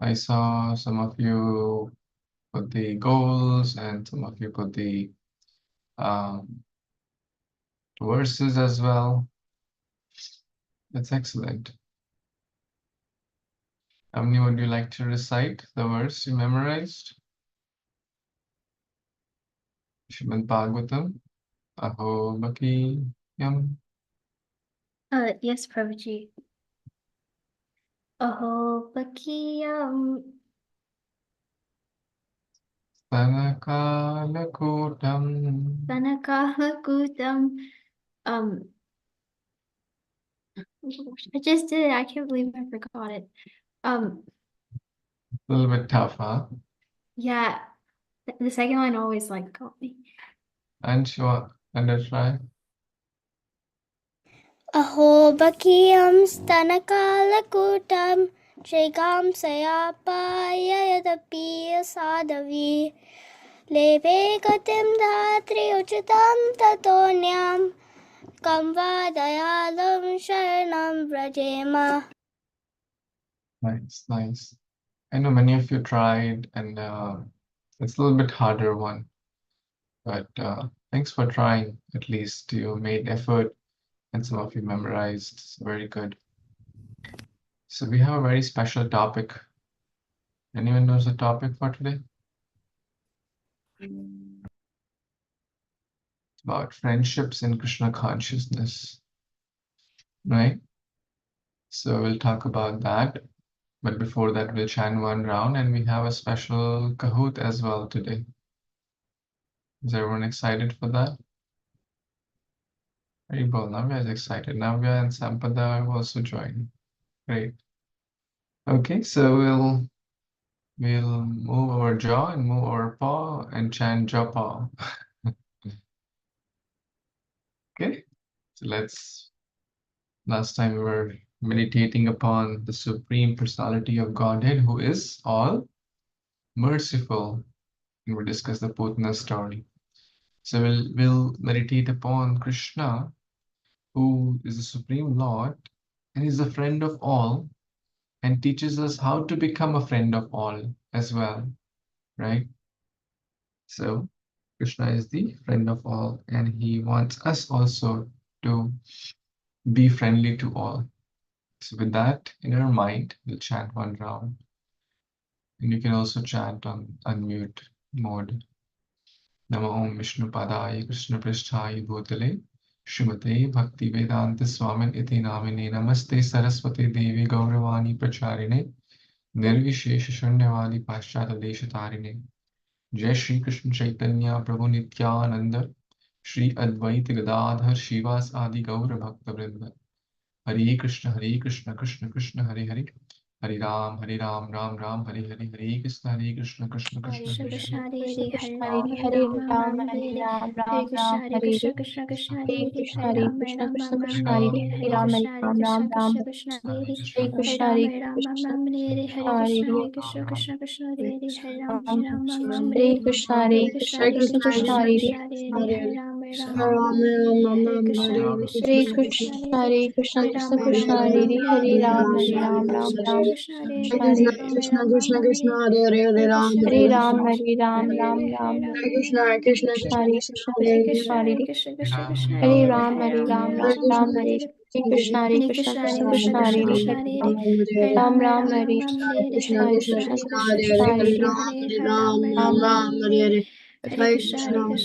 I saw some of you put the goals and some of you put the verses as well. That's excellent. How many would you like to recite the verse you memorized? Shrimad Bhagavatam, Aho Bhakti Yam. Yes, Prabhuji. Aho Bakiyam Tanakalakutam. Sanakalakutam. I just did it. I can't believe I forgot it. A little bit tough, huh? Yeah, the second line always like got me. And sure, try. Aho bakiyam stanakalakutam Shegam sayapaya yadapi sadavi Leve gatim dhatri uchitam tatonyam Kam vadayalam sharanam vrajema. Nice, nice. I know many of you tried, and it's a little bit harder one, but thanks for trying. At least you made effort, and some of you memorized. It's very good. So we have a very special topic. Anyone knows the topic for today? It's about friendships in Krishna consciousness, right? So we'll talk about that. But before that, we'll chant one round, and we have a special Kahoot as well today. Is everyone excited for that? Very well. Navya is excited. Navya and Sampada have also joined. Great. Okay, so we'll move our jaw and move our paw and chant japa. Okay, so last time we were meditating upon the Supreme Personality of Godhead, who is all merciful, and we discussed the Putana story. So we'll meditate upon Krishna, who is the Supreme Lord and is the friend of all, and teaches us how to become a friend of all as well, right? So Krishna is the friend of all, and he wants us also to be friendly to all. So with that in our mind, we'll chant one round. And you can also chant on unmute mode. Namo Om Vishnu Padaya Krishna Prishthaya Bhutale Srimate Bhakti Vedanta Swamin Iti Namine Namaste Saraswati Devi Gauravani Pracharine Nirvishesh Shunyavadi Paschata Deshatarine Jai Shri Krishna Chaitanya Prabhu Nityananda Shri Advait Gadadhar Shivas Adi Gaura Bhakta Vrinda Hare Krishna Krishna Krishna Hare Hare Hare Ram Ram Ram Hare Hare Hare Krishna Krishna Krishna Krishna Hare Hare Krishna Hare Hare Hare Krishna Ram Hare Hare Ram Ram Ram Ram Hare Hare Ram Hare Ram Krishna Ram Hare Hare Krishna Hare Krishna Krishna Hare Hare Hare Krishna Hare Hare Ram Hare Krishna Ram Krishna Ram Ram Krishna Hare Hare Hare Hare Hare Ram Krishna Hare Hare Ram Krishna Ram Ram Krishna Krishna Hare Hare Hare Hare Krishna Ram Hare Hare Ram Ram Krishna Ram Hare Hare Hare Krishna Hare Hare Krishna Krishna Krishna Hare Hare Hare Ram Ram Hare Ram Ram Ram Hare Hare Krishna Hare Hare Krishna Krishna Hare Krishna Krishna Krishna Krishna Hare Krishna Hare Hare Hare Hare Ram Hare Ram Ram Ram Ram Hare Ram Hare Ram Hare Krishna Hare Hare Krishna Hare Krishna Krishna Krishna Hare Hare Hare Krishna Hare Krishna Ram Hare Krishna Ram Hare Ram Hare Hare Hare Hare Ram Krishna Hare Hare Ram Ram Krishna Ram Krishna Hare Krishna Hare Hare Ram Hare Ram Ram Hare Hare Krishna Hare Hare Ram Krishna Hare Krishna Ram Hare Ram Hare Ram Hare Ram Hare Krishna Ram Hare Ram Krishna Hare Hare Krishna Hare Hare Krishna Krishna Hare Hare Krishna Krishna Krishna Hare Hare Hare Ram Hare Hare Ram Ram Hare Ram Ram Ram Ram Hare Hare Krishna Hare Hare Krishna Krishna Hare Krishna Krishna Krishna Krishna Hare Krishna Hare Hare Hare Ram Ram Hare Ram Ram Hare Ram Ram Hare Krishna Hare Krishna Krishna Krishna Hare Krishna Krishna Krishna Krishna Hare Krishna Hare Hare Hare Ram Hare Ram Ram Ram Ram Ram Hare Hare Hare Hare Krishna Krishna Hare Hare Krishna Krishna Krishna Krishna Hare Krishna Krishna Hare Hare Hare Krishna Hare Ram Krishna Ram Krishna Ram Hare Hare Hare Ram Hare Hare Ram Krishna Hare Ram Krishna Ram Krishna Hare Krishna Hare Krishna Hare Hare Hare Ram Krishna Hare Krishna Ram Krishna Ram Ram Hare Hare Hare Hare Krishna Ram Hare Ram Krishna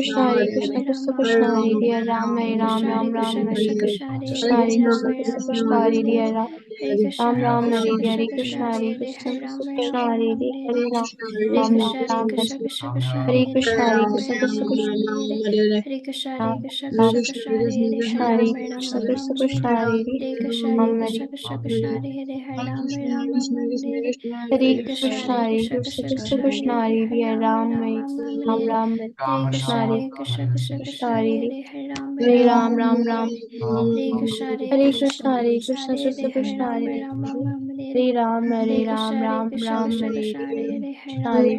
Hare Krishna Hare Krishna Krishna Hare Hare Hare Krishna Hare Krishna Ram Hare Krishna Ram Ram Hare Ram Hare Hare Hare Ram Krishna Ram Hare Ram Krishna Hare Krishna Krishna Hare Hare Krishna Hare Hare Ram Krishna Hare Ram Krishna Ram Krishna Ram Hare Hare Krishna Hare Ram Krishna Ram Krishna Krishna Hare Hare Krishna Hare Hare Ram Hare Ram Krishna Ram Krishna Ram Hare Krishna Hare Hare Krishna Hare Ram Hare Krishna Krishna Krishna Hare Ram Hare Ram Ram Ram Hare Hare Hare Krishna Krishna Hare Hare Krishna Krishna Krishna Krishna Krishna Krishna Hare Hare Hare Hare Ram Hare Ram Ram Hare Ram Ram Ram Hare Ram Hare Krishna Krishna Hare Hare Krishna Krishna Krishna Krishna Hare Hare Hare Ram Hare Hare Ram Ram Ram Ram Hare Ram Hare Krishna Hare Hare Krishna Krishna Hare Krishna Krishna Hare Krishna Hare Krishna Ram Hare Hare Ram Ram Ram Hare Ram, Hare Ram, Ram Ram, Hare Hare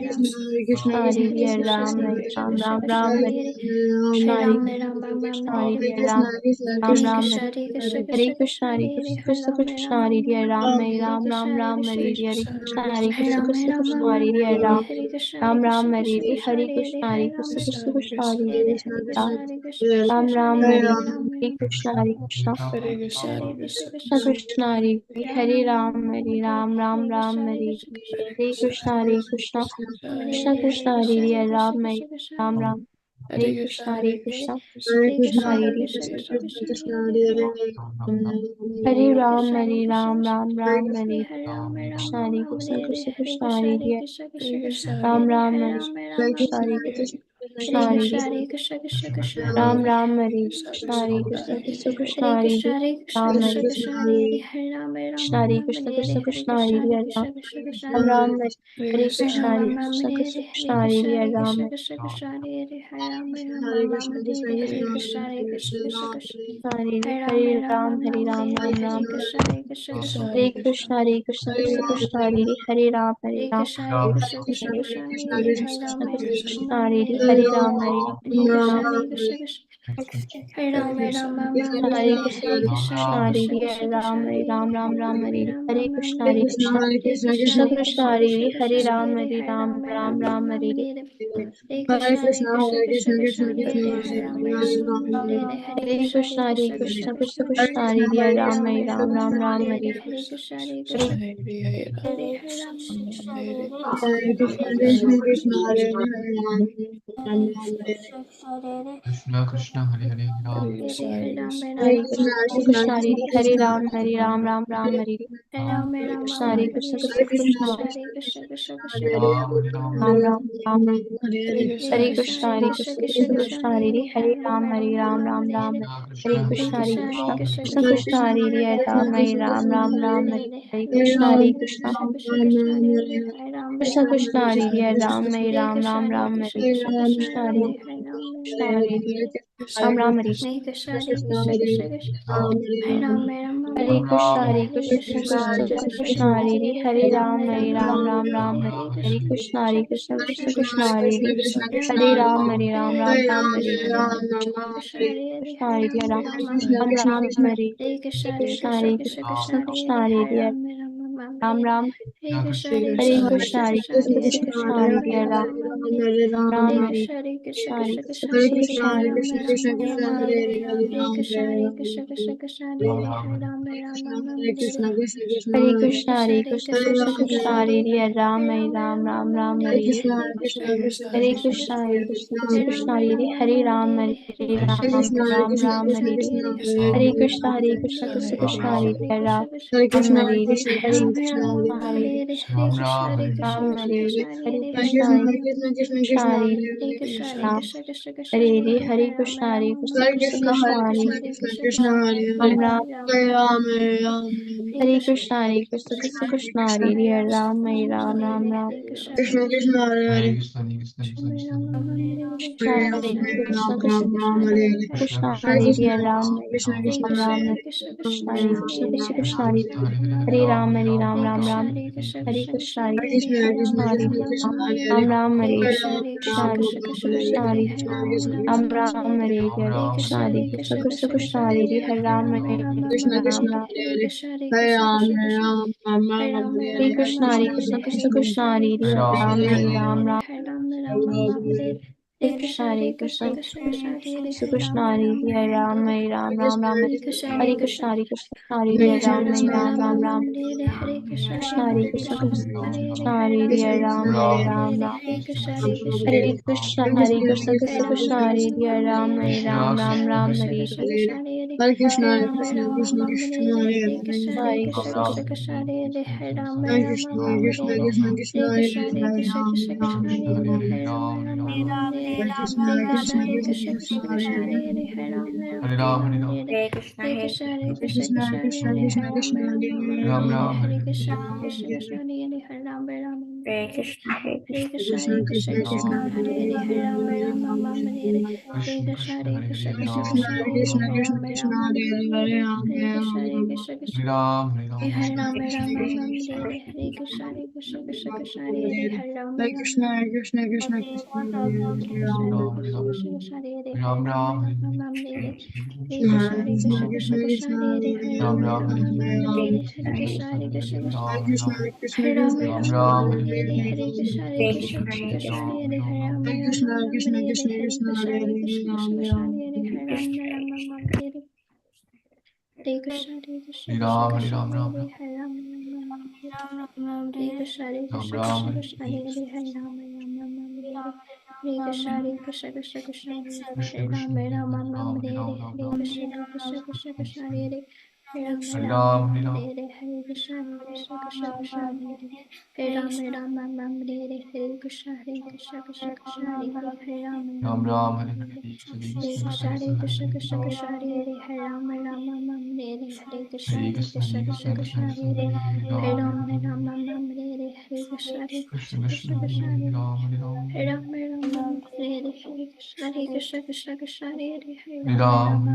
Krishna, Hare Hare Ram, Hare Ram, Ram Ram, Hare Hare Krishna, Hare Ram, Ram Ram, Hare Krishna, Hare Krishna, Krishna Hare Hare Ram, Hare Ram, Ram Ram, Hare Hare Krishna, Hare Krishna, Krishna Krishna Hare Hare Ram, Ram Ram, Hare Hare Krishna, Hare Krishna, Krishna Krishna Hare Ram, Ram Ram, Hare Hare Krishna, Hare Krishna, Krishna Krishna, Hare Ram, Hare Ram, Ram Ram, Hare Hare Krishna, Hare Krishna, Krishna Krishna, Hare Hare Ram, Hare Ram, Ram Hare Krishna, Hare Krishna, Krishna Hare Hare Ram, Hare Ram, Ram Ram, Hare Krishna, Hare Krishna, Krishna Krishna, Hare Ram, Ram Hare Krishna, Hare Krishna, Hare Ram, Ram Hare Krishna, Hare Krishna, Krishna Krishna, Hare Ram Hare Krishna, Hare Krishna, Krishna Krishna, Hare Ram, Ram Hare Krishna, Hare Krishna, Krishna Krishna, Hare Ram Hare Ram, Hare Ram, Ram Ram, Hare Krishna, Hare Krishna, Krishna Krishna, Hare Ram, Hare Ram, Hare Krishna, Krishna, Hare Ram, Hare Ram, Hare Krishna, Krishna, Hare Ram, Hare Ram, Ram Ram, Hare Krishna, Krishna Krishna, Hare Ram, Hare Ram, Ram Ram, Hare Hare Krishna, Hare Krishna, Krishna Krishna, Hare Ram, Hare Ram, Ram Ram, Hare Hare Krishna Krishna Hare Hare Ram Hare Krishna, Krishna Hare Hare Ram, Hare Ram, Ram Ram, Hare Ram Krishna, Hare Krishna, Krishna Krishna, Ram Hare Ram Ram Ram, Ram Hare Krishna, Hare Krishna, Krishna Krishna, Hare Ram, Hare Ram, Ram Ram, Hare Krishna Krishna, Hare Krishna, Ram Hare Krishna Krishna, Hare Ram, Hare Ram, Ram Ram, Hare Krishna, Hare Krishna, Krishna Krishna, Hare Ram, Hare Ram, Ram Ram, Hare Krishna, Krishna, Hare Krishna, Hare Ram Ram, Hare Hare Krishna, Hare Krishna, Krishna Krishna, Hare Hare Ram, Hare Ram, Ram Ram, Hare Krishna, Hare Krishna, Krishna Krishna, Hare Ram, Hare Ram, Ram Ram, Hare Krishna, Hare Ram, Ram Ram, Hare Krishna, Hare Krishna, Krishna Hare Ram, Ram Hare Krishna, Hare Krishna, Krishna Krishna, Hare Ram, Ram Hare Krishna, Hare Krishna, Krishna Krishna, Hare Krishna, Hare Krishna, Krishna Krishna, Hare Ram, Hare Ram, Ram Ram, Hare Krishna, Hare Krishna, Krishna Krishna, Hare Ram, Hare Ram, Ram Ram, Hare Krishna, Hare Krishna, Krishna Krishna, Hare Ram, Hare Hare Krishna, Hare Ram Ram Hare Ram, Krishna Hare Krishna, Hare Krishna, Hare Ram, Hare Krishna, Hare Krishna, Krishna Krishna, Hare Ram Ram, Hare Krishna, Hare Krishna, Krishna Krishna, Hare Ram, Hare Ram, Ram Ram, Hare Krishna Hare Krishna Krishna Krishna Krishna, Hare Krishna, Krishna Krishna, Hare Ram, Hare Ram, Ram Krishna, Hare Krishna, Krishna Krishna, Krishna Hare Hare Hare Hare Ram Ram, Hare Hare Ram Ram, Ram Ram Ram Ram, Hare Hare Hare Krishna Krishna, Hare Krishna, Hare Ram, Ram, Hare Krishna, Hare Krishna, Hare Ram, Ram, Hare Ram Ram Krishna, Hare Krishna, Krishna Krishna, Hare Ram, Hare Ram, Ram, Hare Krishna, Hare Krishna, Krishna Krishna, Hare Hare Ram Ram, Hare Hare Ram Ram, Ram, Hare Krishna, Hare Krishna, Krishna Krishna, Hare Ram, Hare Ram, Ram Ram, Hare Krishna, Hare Krishna, Hare Ram, Hare Ram, Ram Ram, Krishna, Hare Krishna, Krishna Hare Ram, Hare Ram Ram, Ram Hare Krishna Krishna Hare Krishna, Hare Krishna, Krishna Krishna, Hare Ram, Hare Ram, Krishna Ram Krishna Ram, Hare Krishna, Hare Ram Krishna, Ram Krishna Ram Krishna Hare Hare Ram Hare Ram Hare Ram Hare Ram Hare Krishna, Hare Krishna, Ram Ram Hare Krishna Krishna Krishna Hare Hare Ram Ram Hare Hare Krishna, Hare Hare Krishna, Krishna Krishna Krishna Hare Hare Hare Ram Ram Hare Hare Krishna Krishna Hare Krishna Hare Krishna Ram Krishna Hare Hare Ram Hare Ram Ram Hare Hare Krishna Krishna Krishna Hare Hare Ram Ram Hare Ram Krishna Hare Krishna Krishna Krishna Krishna Hare Hare Ram Ram Hare Ram Krishna Ram Hare Krishna Ram Krishna Krishna Hare Hare Ram Ram Ram Hare Ram Hare Hare Krishna Krishna Krishna Krishna Hare Ram Ram Ram Hare Ram Hare Hare Krishna Krishna Krishna Krishna Hare Krishna Ram Ram Hare Ram Ram Ram Ram Hare Hare Krishna Krishna Krishna Hare Krishna Ram Hare Ram Ram Ram Hare Krishna Krishna Krishna Krishna Hare Ram Ram Hare Hare Krishna Krishna Hare Krishna Ram Hare Krishna Ram Ram Hare Hare Ram Ram Hare Krishna Ram Krishna Ram Krishna Hare Krishna Hare Hare Ram Hare Krishna Krishna Krishna Krishna Krishna Hare Krishna Hare Ram Ram Hare Hare Ram Ram Hare Ram Krishna Krishna Krishna Krishna Hare Hare Ram Hare Ram Hare Krishna Krishna Krishna Krishna Hare Ram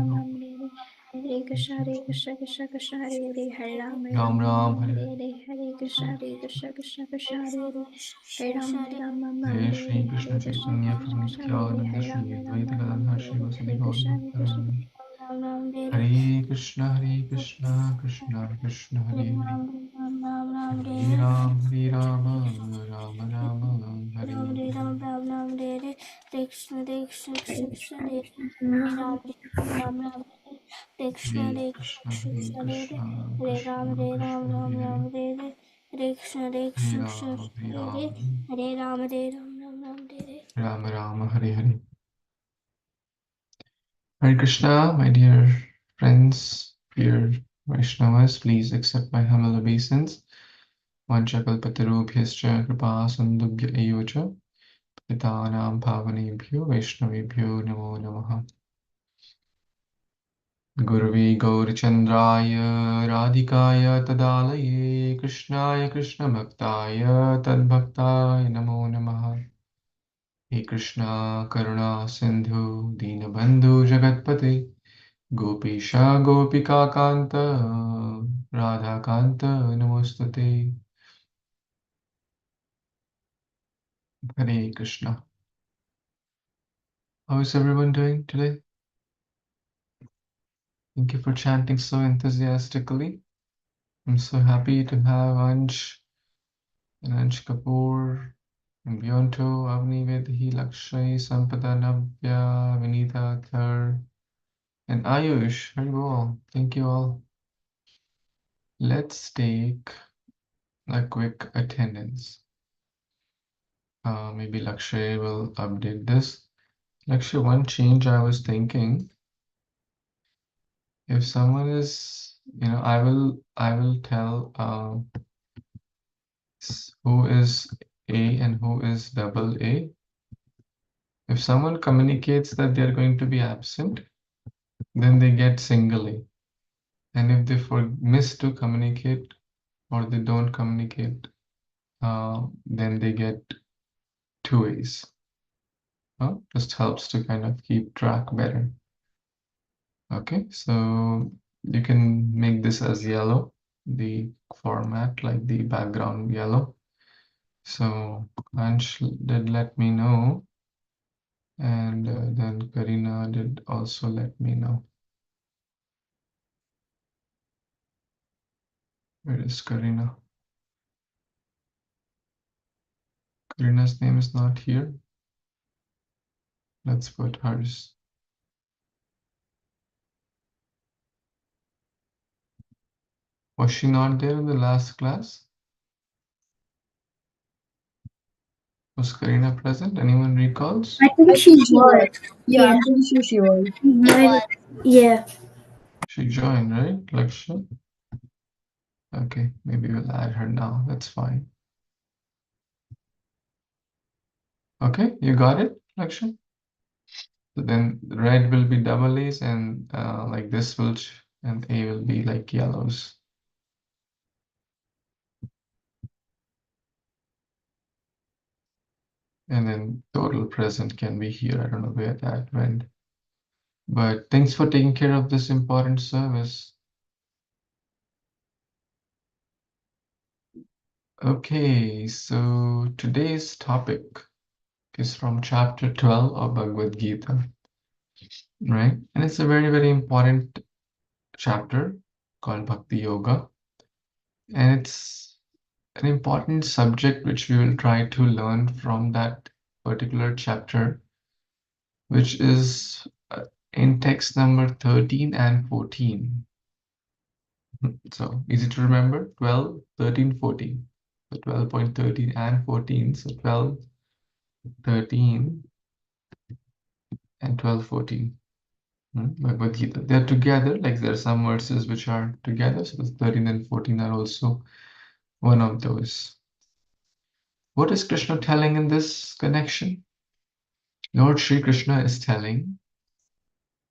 Hare Krishna Krishna Krishna Hare Ram Ram Hare Hare Hare Krishna Hare Krishna Krishna Krishna Hare Hare Krishna Hare Krishna Krishna Hare Hare Ram Hare Krishna Hare Hare Krishna Krishna Hare Krishna Krishna Krishna Krishna Krishna Hare Hare Hare Ram Hare Ram Ram Hare Krishna Hare Krishna Krishna Krishna Krishna Hare Krishna Hare Hare Ram Hare Hare Ram Ram Hare Krishna Krishna Krishna Hare Hare Hare Ram Ram Hare Ram Hare Krishna Krishna Krishna Krishna Hare Hare Ram Ram Ram Hare Hare Hare Krishna Krishna Krishna Krishna Hare Hare Ram Jai Shri Krishna Hare Krishna Chaitanya Krishna Prabhu Krishna Hare Nityananda Hare Shri Ram Advaita Gadadhar Shri Vasadi Hare Gaura Krishna Krishna Bhaktara Hare Krishna Hare Krishna Krishna Krishna Hare Hare Hare Rama Rama Rama Hare Hare Hare Krishna Hare Krishna Krishna Krishna Hare Hare Hare Rama Hare Rama Rama Rama Hare Hare Hare Krishna, my dear friends, dear Vaishnavas, please accept my humble obeisance. Vanchakalpatarubhyascha kripa sandubhya evacha pitanam pavanebhyo Vaishnavebhyo namo namaha. Gurave Gaurachandraya Radhikaya Tadalaye Krishnaya Krishna Bhaktaya Tadbhaktaya Namo Namaha. He Krishna Karuna Sindhu Dinabandhu Jagatpate Gopisha Gopika Kanta Radha Kanta Namastate. Hare Krishna. How is everyone doing today? Thank you for chanting so enthusiastically. I'm so happy to have Ansh and Ansh Kapoor and Bionto, Avni Vedhi, Lakshay, Sampada Navya, Vinita Thar, and Ayush. Very well. Thank you all. Let's take a quick attendance. Maybe Lakshay will update this. Lakshay, one change I was thinking, if someone is, I will tell who is A and who is double A. If someone communicates that they're going to be absent, then they get single A. And if they miss to communicate or they don't communicate, then they get two A's. Just helps to kind of keep track better. Okay, so you can make this as yellow, the format, like the background yellow. So Ansh did let me know, and then Karina did also let me know. Where is Karina? Karina's name is not here. Let's put hers. Was she not there in the last class? Was Karina present? Anyone recalls? I think she joined. Yeah, I'm pretty sure she was. Yeah. She joined, right? Laksha? Okay, maybe we'll add her now. That's fine. Okay, you got it, Laksha? So then red will be double A's and like this will, and A will be like yellows. And then total present can be here. I don't know where that went. But thanks for taking care of this important service. Okay, so today's topic is from chapter 12 of Bhagavad Gita, right? And it's a very, very important chapter called Bhakti Yoga. And it's an important subject which we will try to learn from that particular chapter, which is in text number 13 and 14. So easy to remember, 12, 13, 14. So 12.13 and 14. So 12, 13, and 12, 14. Bhagavad Gita. They're together, like there are some verses which are together. So the 13 and 14 are also one of those. What is Krishna telling in this connection? Lord Shri Krishna is telling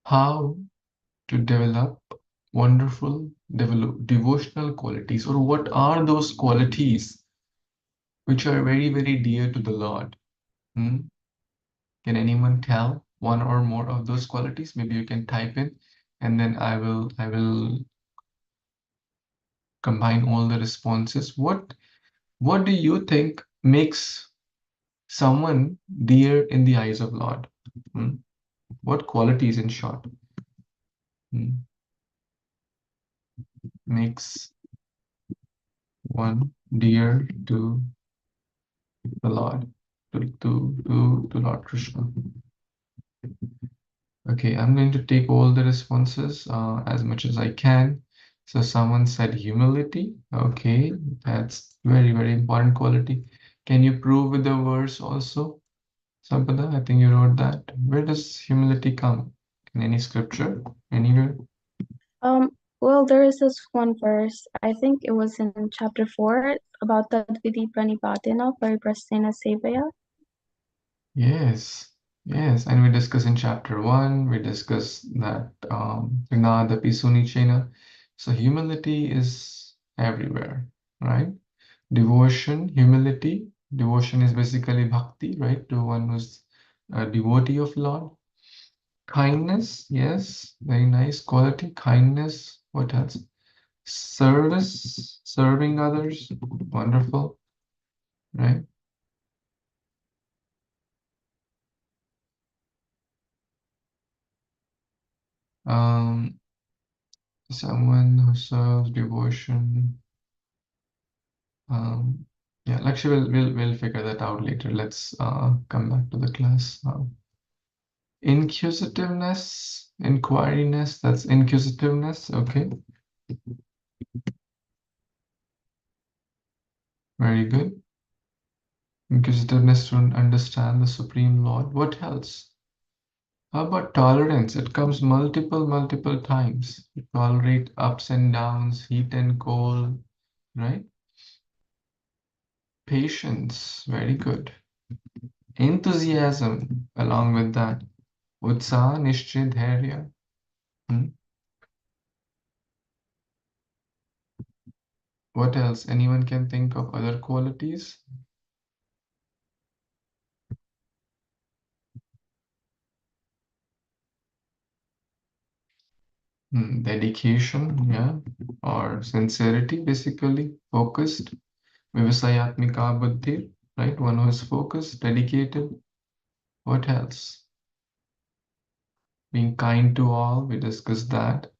how to develop wonderful devotional qualities, or what are those qualities which are very, very dear to the Lord. Hmm? Can anyone tell one or more of those qualities? Maybe you can type in, and then I will combine all the responses. What do you think makes someone dear in the eyes of Lord? Hmm? What qualities, in short, makes one dear to the Lord, to Lord Krishna? Okay, I'm going to take all the responses as much as I can. So someone said humility. Okay, that's very, very important quality. Can you prove with the verse also? Sampada, I think you wrote that. Where does humility come? In any scripture? Anywhere? Well, there is this one verse, I think it was in chapter 4, about Tadvidi Pranipatina Pariprasthena Sevaya. Yes, yes. And we discuss in chapter 1, we discuss that Gnadapi Sunichena. So humility is everywhere, right? Devotion, humility. Devotion is basically bhakti, right? To one who's a devotee of Lord. Kindness, yes, very nice quality. Kindness. What else? Service, serving others. Wonderful, right? Um, Someone who serves devotion. Yeah, actually, we'll figure that out later. Let's come back to the class now. Inquisitiveness, inquiriness, that's inquisitiveness. Okay, very good. Inquisitiveness to understand the Supreme Lord. What else? How about tolerance? It comes multiple times. You tolerate ups and downs, heat and cold, right? Patience, very good. Enthusiasm, along with that. Utsaha, Nishchay, Dharya. Hmm? What else? Anyone can think of other qualities? Dedication, yeah, or sincerity, basically, focused. Vivasayatmika buddhi, right? One who is focused, dedicated. What else? Being kind to all, we discussed that.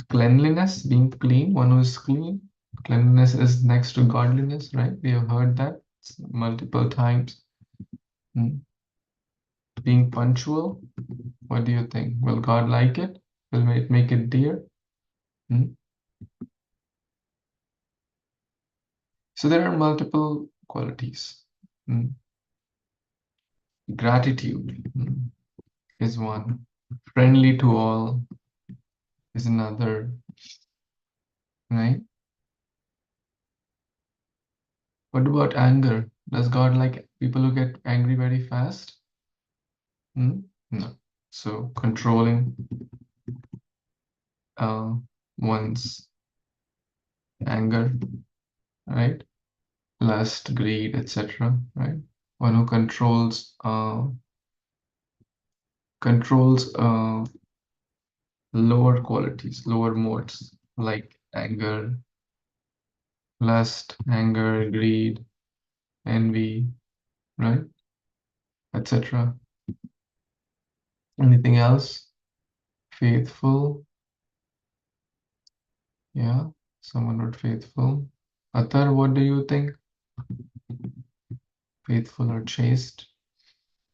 Cleanliness, being clean, one who is clean. Cleanliness is next to godliness, right? We have heard that multiple times. Hmm. Being punctual, what do you think? Will God like it? Will it make it dear? Hmm. So there are multiple qualities. Hmm. Gratitude is one. Friendly to all is another, right? What about anger? Does God like people who get angry very fast? No. So controlling uh, one's anger, right? Lust, greed, etc., right? one who controls lower qualities, lower modes like anger, lust, anger, greed, envy, right? Etc. Anything else? Faithful. Yeah, someone not faithful. Athar, what do you think? Faithful or chaste?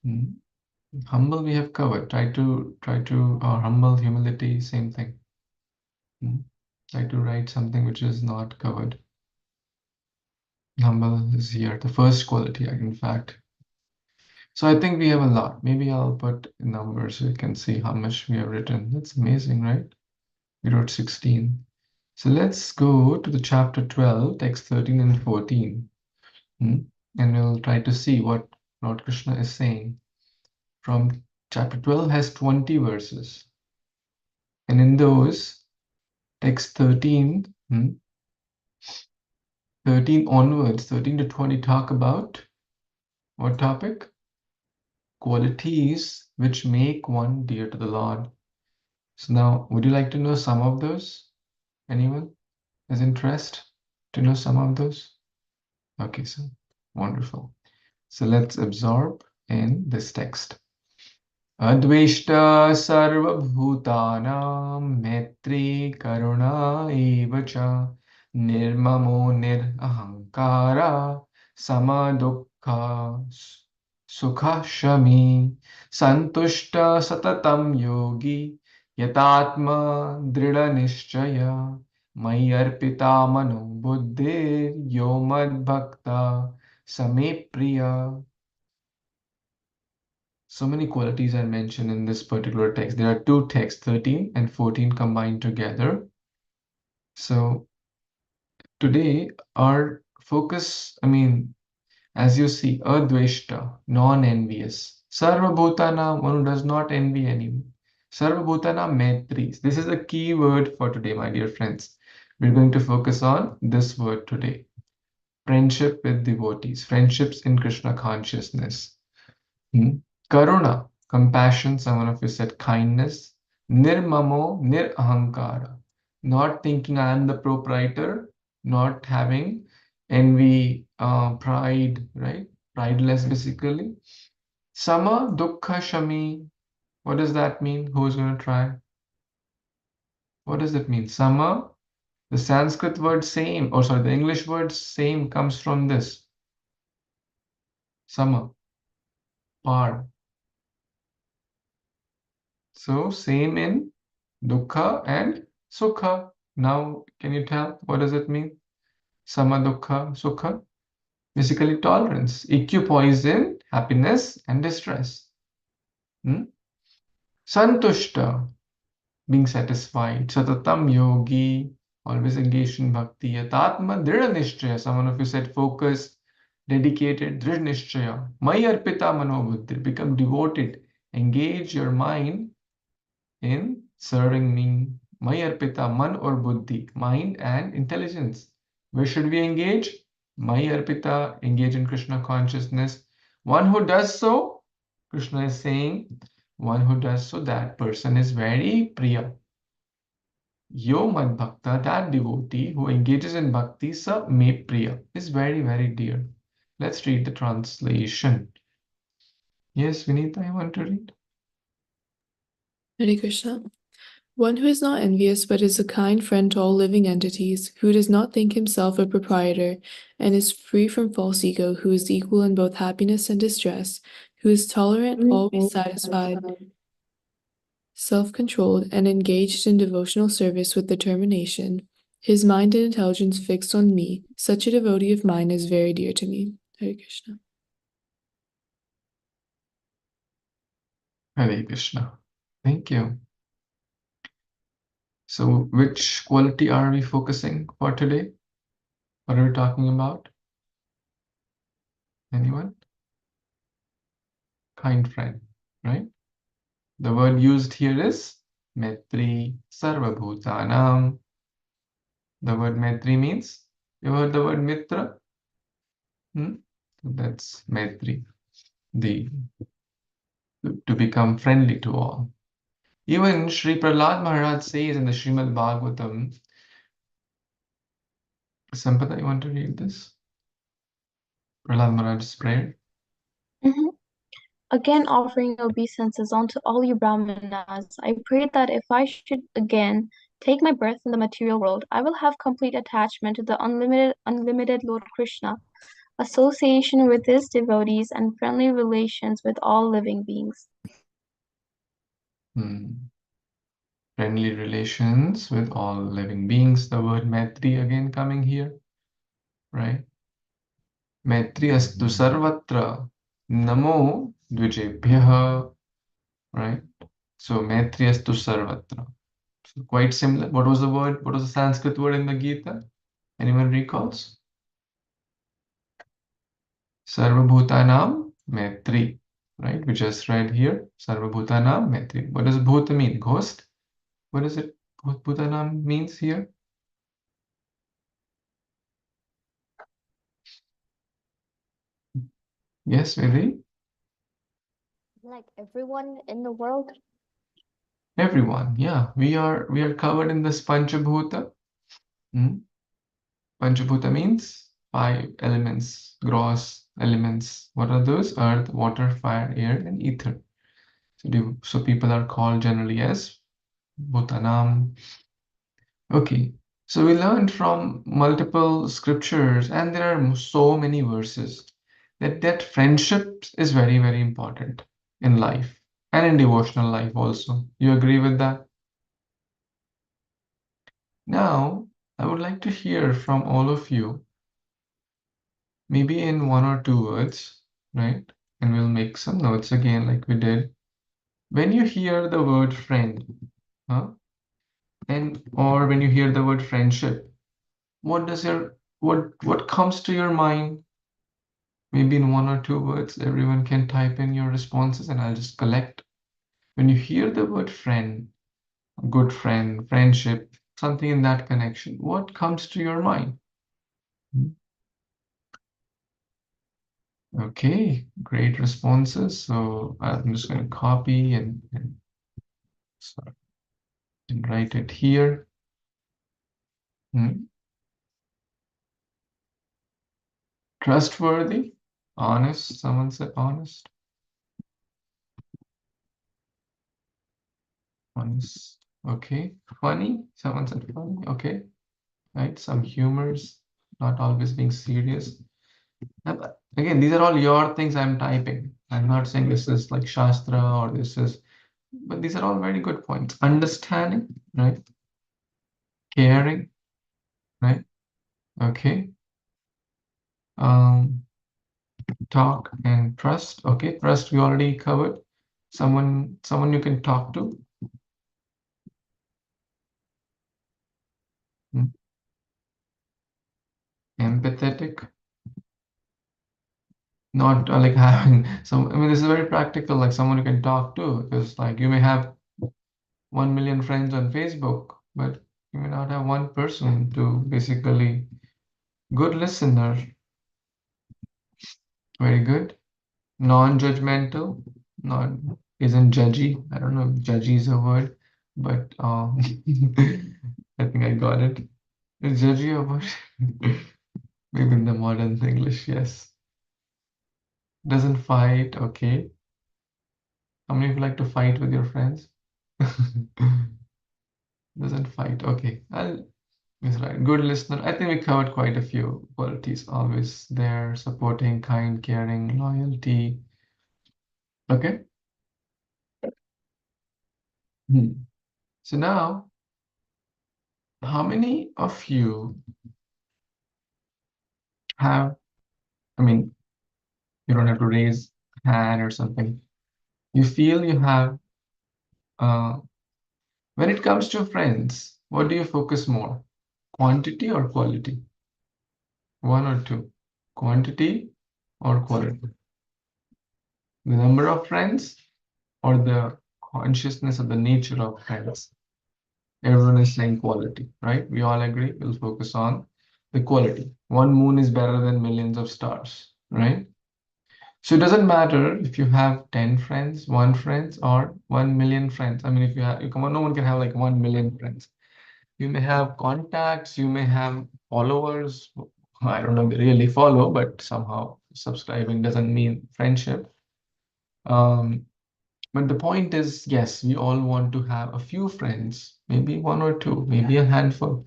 Hmm. Humble we have covered. Try to humble, humility, same thing. Try to write something which is not covered. Humble is here, the first quality, in fact. So I think we have a lot. Maybe I'll put numbers so you can see how much we have written. That's amazing, right? We wrote 16. So let's go to the chapter 12, text 13 and 14. And we'll try to see what Lord Krishna is saying. From chapter 12 has 20 verses. And in those, text 13, 13 onwards, 13 to 20 talk about what topic? Qualities which make one dear to the Lord. So now, would you like to know some of those? Anyone has interest to know some of those? Okay, so wonderful. So let's absorb in this text. Advishta sarvabhutanam maitri karuna eva cha nirmamo nirahankara samadukha sukha shami santushta satatam yogi yatatma drida nishchaya mai arpita mano buddhir yomad bhakta same priya. So many qualities are mentioned in this particular text. There are two texts, 13 and 14 combined together. So today our focus, as you see, adveshta, non-envious. Sarvabhutana, one who does not envy anyone. Sarvabhutana maitris. This is a key word for today, my dear friends. We're going to focus on this word today. Friendship with devotees, friendships in Krishna consciousness. Karuna, compassion, someone of you said kindness. Nirmamo, nirahankara, not thinking I am the proprietor, not having envy, pride, right? Prideless, basically. Sama, dukkha, shami. What does that mean? Who's going to try? What does it mean? Sama, the Sanskrit word same, or sorry, the English word same comes from this. Sama, par. So same in dukkha and sukha. Now, can you tell what does it mean? Sama dukkha sukha. Basically tolerance, equipoise in happiness and distress. Santushta, being satisfied. Satatam yogi, always engaged in bhakti. Yatatma drida nishchaya, someone of you said focused, dedicated, drida nishchaya. Mai arpita manobuddhi, become devoted. Engage your mind in serving me. Maya Arpita, man or buddhi, mind and intelligence. Where should we engage? Maya Arpita, engage in Krishna consciousness. One who does so, Krishna is saying, one who does so, that person is very priya. Yo mad bhakta, that devotee who engages in bhakti, sa me priya, is very, very dear. Let's read the translation. Yes, Vinita, I want to read. Hare Krishna. One who is not envious but is a kind friend to all living entities, who does not think himself a proprietor, and is free from false ego, who is equal in both happiness and distress, who is tolerant, always satisfied, self-controlled, and engaged in devotional service with determination, his mind and intelligence fixed on me, such a devotee of mine is very dear to me. Hare Krishna. Hare Krishna. Thank you. So which quality are we focusing for today? What are we talking about? Anyone? Kind friend, right? The word used here is Maitri Sarvabhutanam. The word Maitri means, you heard the word Mitra? That's Maitri, to become friendly to all. Even Sri Prahlad Maharaj says in the Srimad Bhagavatam, Sampada, you want to read this? Prahlad Maharaj's prayer? Mhm. Again, offering obeisances unto all you Brahmanas, I pray that if I should again take my birth in the material world, I will have complete attachment to the unlimited Lord Krishna, association with his devotees, and friendly relations with all living beings. Friendly relations with all living beings. The word Maitri again coming here, right? Maitri astu sarvatra namo dvijebhyah, right? So Maitri astu sarvatra. So quite similar. What was the word? What was the Sanskrit word in the Gita? Anyone recalls? Sarvabhutanam Maitri, right? We just read here. Sarvabhutanam Maitri. What does Bhuta mean? Ghost? What is it? Bhutanam means here? Yes, Vedi? Like everyone in the world. Everyone, yeah. We are covered in this Panchabhuta. Panchabhuta means 5 elements, gross elements. What are those? Earth, water, fire, air, and ether. So people are called generally as Bhutanam. Okay, so we learned from multiple scriptures, and there are so many verses that friendship is very, very important in life and in devotional life also. You agree with that? Now, I would like to hear from all of you, maybe in 1 or 2 words, right? And we'll make some notes again, like we did. When you hear the word friend, huh? Or when you hear the word friendship, what comes to your mind? Maybe in 1 or 2 words, everyone can type in your responses and I'll just collect. When you hear the word friend, good friend, friendship, something in that connection, what comes to your mind? Okay, great responses. So I'm just going to copy sorry, and write it here. Trustworthy, honest. Someone said honest. Honest. Okay. Funny. Someone said funny. Okay. Right. Some humors, not always being serious. Again, these are all your things I'm typing. I'm not saying this is like Shastra or this is, but these are all very good points. Understanding, right? Caring, right? Okay. Talk and trust. Okay, trust we already covered. Someone you can talk to. Empathetic. Not like having some, I mean, this is very practical, like someone you can talk to, because like you may have 1 million friends on Facebook, but you may not have one person to basically good listener. Very good. Non-judgmental, not isn't judgy. I don't know if judgy is a word, but I think I got it. Is judgy a word? Maybe in the modern English, yes. Doesn't fight, okay. How many of you like to fight with your friends? Doesn't fight. Okay, That's right. Good listener. I think we covered quite a few qualities. Always there, supporting, kind, caring, loyalty. Okay. So now, how many of you have, I mean, you don't have to raise hand or something. You feel you have, when it comes to friends, what do you focus more? Quantity or quality? One or two? Quantity or quality? The number of friends or the consciousness of the nature of friends? Everyone is saying quality, right? We all agree. We'll focus on the quality. One moon is better than millions of stars. right? So it doesn't matter if you have 10 friends, 1 friend, or 1 million friends. I mean, if you have, come on, no one can have like 1 million friends. You may have contacts, you may have followers. I don't know if they really follow, but somehow subscribing doesn't mean friendship. But the point is, yes, we all want to have a few friends, maybe one or two, maybe a handful,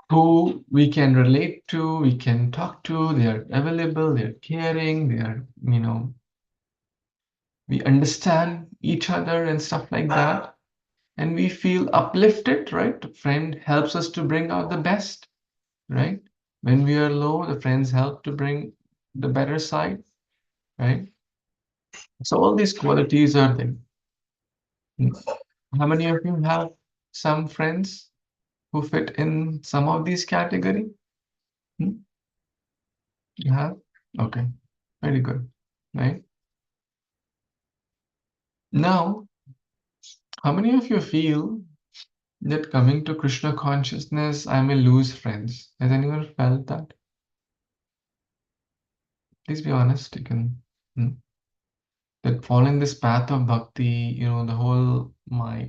who we can relate to, we can talk to, they are available, they're caring, they are, we understand each other and stuff like that. And we feel uplifted, right? A friend helps us to bring out the best, right? When we are low, the friends help to bring the better side, right? So all these qualities are there. How many of you have some friends who fit in some of these category? Hmm? You have? Okay, very good, right? Now, how many of you feel that coming to Krishna consciousness, I may lose friends? Has anyone felt that? Please be honest. You can. Hmm? That following this path of bhakti, the whole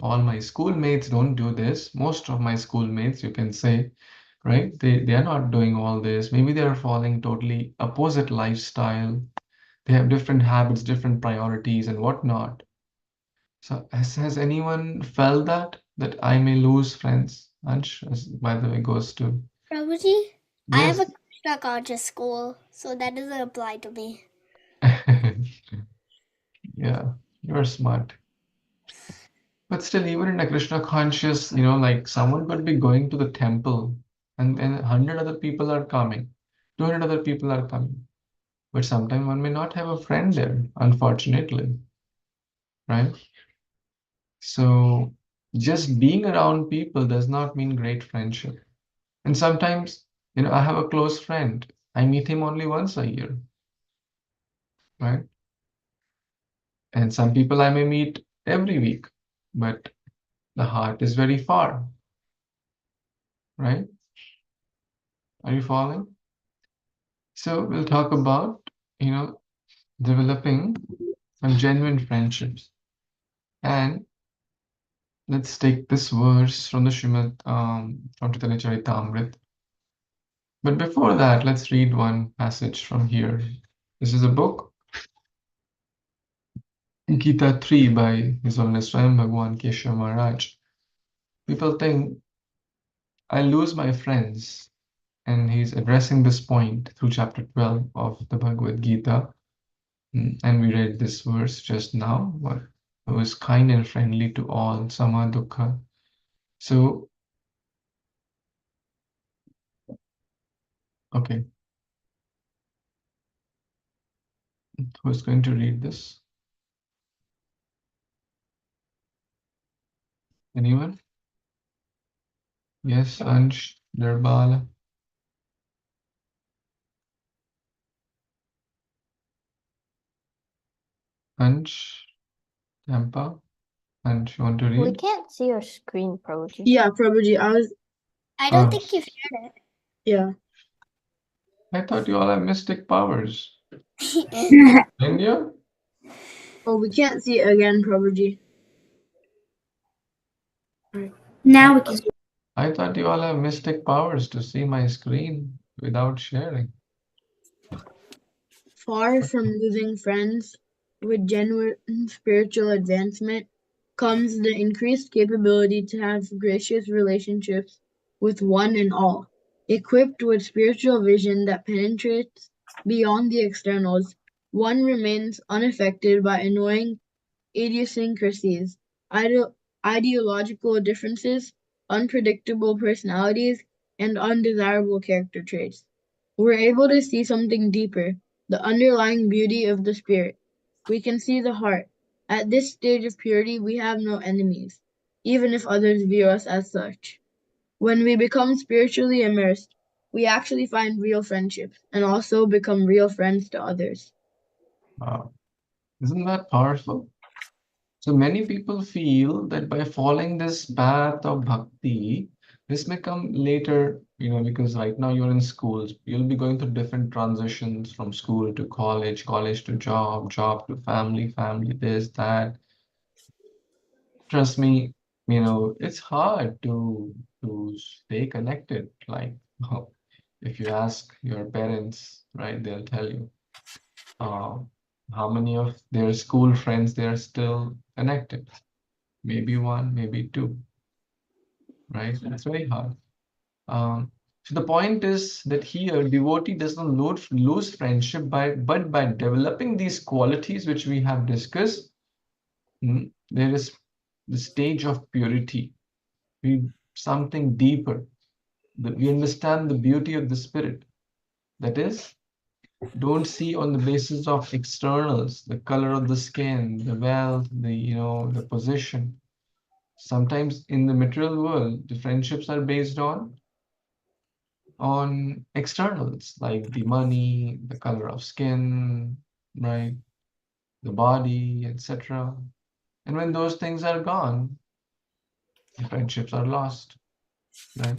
all my schoolmates don't do this. Most of my schoolmates, you can say, right? They are not doing all this. Maybe they are following totally opposite lifestyle. They have different habits, different priorities, and whatnot. So has anyone felt that I may lose friends? Ansh, by the way, goes to Prabhuji, I have yes. a Krishna conscious school, so that doesn't apply to me. Yeah, you're smart. But still, even in a Krishna conscious, like someone could be going to the temple and 100 other people are coming, 200 other people are coming. But sometimes one may not have a friend there, unfortunately, right? So just being around people does not mean great friendship. And sometimes, I have a close friend. I meet him only once a year, right? And some people I may meet every week, but the heart is very far, right? Are you following? So we'll talk about, developing some genuine friendships. And let's take this verse from the from Chaitanya Charitamrita. But before that, let's read one passage from here. This is a book, Gita 3 by His Holiness Swayam Bhagwan Keshav Maharaj. People think I lose my friends, and he's addressing this point through chapter 12 of the Bhagavad Gita. And we read this verse just now, who is kind and friendly to all, sama dukkha. So, okay, who's going to read this? Anyone? Yes, Ansh, Darbala, Ansh, Tampa, Ansh, you want to We read? can't see your screen, Prabhuji. Yeah, Prabhuji, I don't Oh, think you shared yeah. I thought you all have mystic powers. it. India? Oh, we can't see it again, Prabhuji. Now we can. I thought you all have mystic powers to see my screen without sharing. Far from losing friends, with genuine spiritual advancement comes the increased capability to have gracious relationships with one and all. Equipped with spiritual vision that penetrates beyond the externals, one remains unaffected by annoying idiosyncrasies, ideological differences, unpredictable personalities, and undesirable character traits. We're able to see something deeper, the underlying beauty of the spirit. We can see the heart. At this stage of purity, we have no enemies, even if others view us as such. When we become spiritually immersed, we actually find real friendships and also become real friends to others. Wow. Isn't that powerful? So many people feel that by following this path of bhakti, This may come later, because right now you're in schools. You'll be going through different transitions from school to college, college to job, job to family, family this, that. Trust me, it's hard to stay connected. Like, if you ask your parents, right, they'll tell you uh, how many of their school friends they are still connected. Maybe one, maybe two, right? It's very hard. So the point is that here devotee does not lose friendship but by developing these qualities which we have discussed, there is the stage of purity. Something deeper. We understand the beauty of the spirit. That is, don't see on the basis of externals, the color of the skin, the wealth, the position. Sometimes in the material world, the friendships are based on externals like the money, the color of skin, right? The body, etc. And when those things are gone, the friendships are lost, right?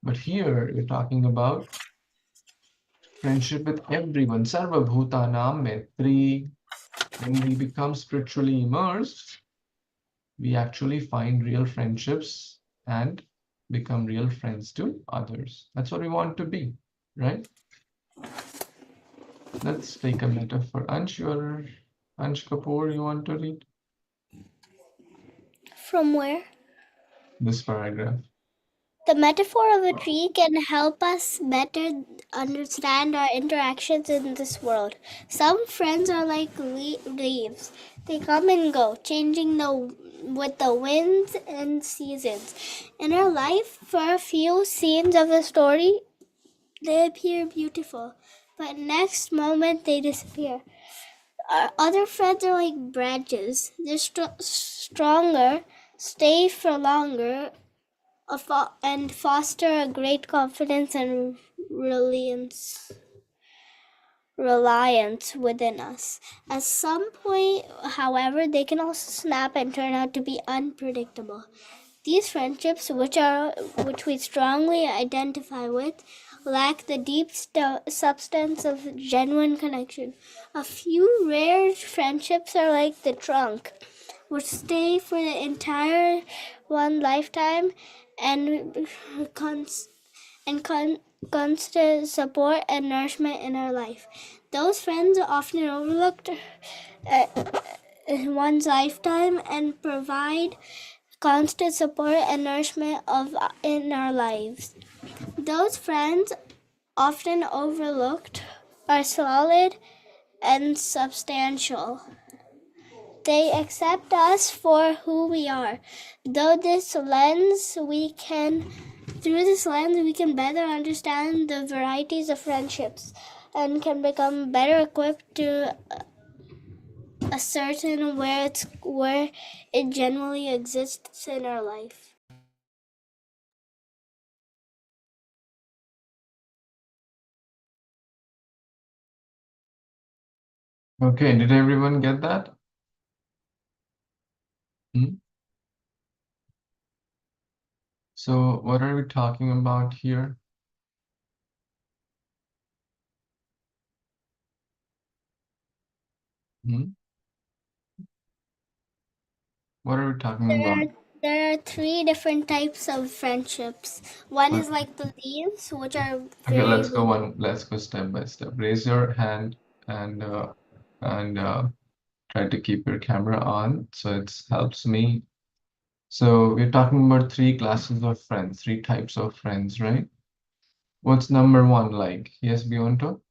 But here we're talking about friendship with everyone. Sarva Bhutanam Maitri. When we become spiritually immersed, we actually find real friendships and become real friends to others. That's what we want to be, right? Let's take a metaphor. Ansh Kapoor, you want to read From where? this paragraph? The metaphor of a tree can help us better understand our interactions in this world. Some friends are like leaves. They come and go, changing with the winds and seasons. In our life, for a few scenes of the story, they appear beautiful, but next moment they disappear. Our other friends are like branches. They're stronger, stay for longer, and foster a great confidence and reliance within us. At some point, however, they can also snap and turn out to be unpredictable. These friendships, which we strongly identify with, lack the deep substance of genuine connection. A few rare friendships are like the trunk, which stay for the entire one lifetime and constant support and nourishment in our life. Those friends are often overlooked in one's lifetime and provide constant support and nourishment in our lives. Those friends, often overlooked, are solid and substantial. They accept us for who we are. Through this lens, we can better understand the varieties of friendships and can become better equipped to ascertain where it generally exists in our life. Okay, did everyone get that? So what are we talking about here? What are we talking about? There are three different types of friendships. One is like the leaves, which are Okay, very let's go step by step. Raise your hand and try to keep your camera on so it helps me. So we're talking about three classes of friends, three types of friends, right? What's number one like? Yes, Bionto?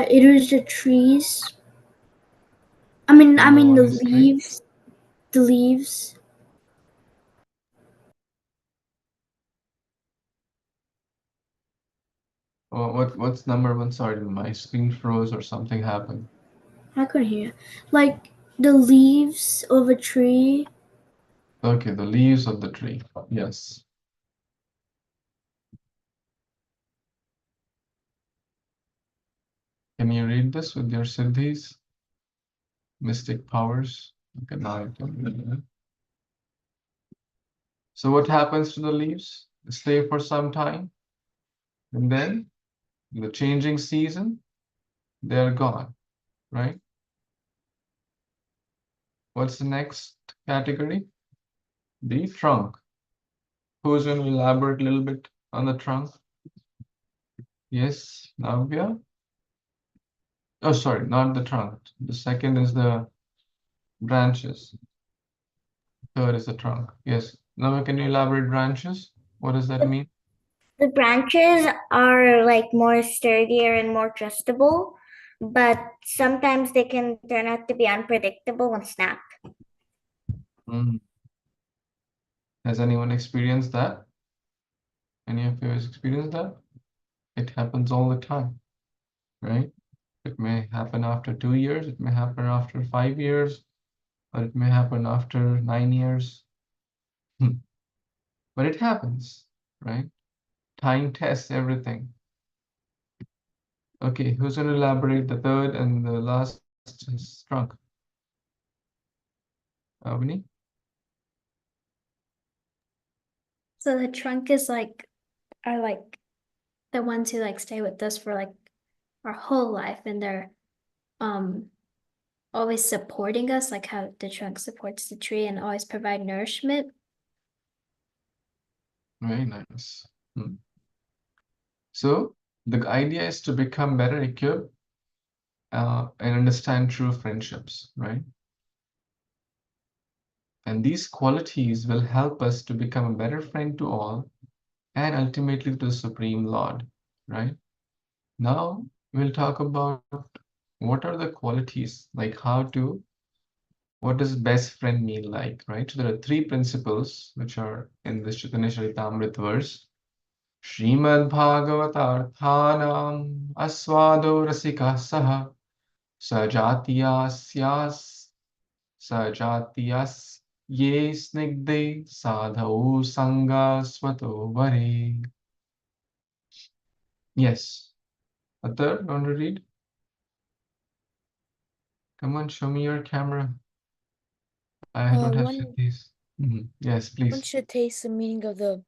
It is the trees. I mean Number the one is tree. leaves. The leaves. Oh, what's number one? Sorry, my screen froze or something happened. I couldn't hear. Like the leaves of a tree. Okay, the leaves of the tree. Yes. Can you read this with your siddhis? Mystic powers? Okay, now I can read it. So what happens to the leaves? They stay for some time, and then in the changing season, they're gone, right? What's the next category? The trunk. Who's going to elaborate a little bit on the trunk? Yes, Navya? Oh, sorry, not the trunk. The second is the branches. Third is the trunk. Yes. Navya, can you elaborate branches? What does that mean? The branches are like more sturdier and more trustable, but sometimes they can turn out to be unpredictable and snap. Mm. Has anyone experienced that? Any of you has experienced that? It happens all the time, right? It may happen after 2 years, it may happen after 5 years, or it may happen after 9 years. But it happens, right? Time tests everything. Okay, who's going to elaborate the third and the last is trunk? Avani? So the trunk is are like the ones who like stay with us for like our whole life, and they're always supporting us, like how the trunk supports the tree and always provide nourishment. Very nice. So the idea is to become better equipped and understand true friendships, right? And these qualities will help us to become a better friend to all and ultimately to the Supreme Lord, right? Now we'll talk about what are the qualities, like what does best friend mean like, right? So there are three principles which are in this Chaitanya Charitamrita verse. Srimad Bhagavatarthanam aswado rasika saha sajatiyasyas sajatiyas ye snigde sadhau sanga swato vare. Yes. Atar, you want to read? Come on, show me your camera. I don't have these. Yes, One please. should taste the meaning of the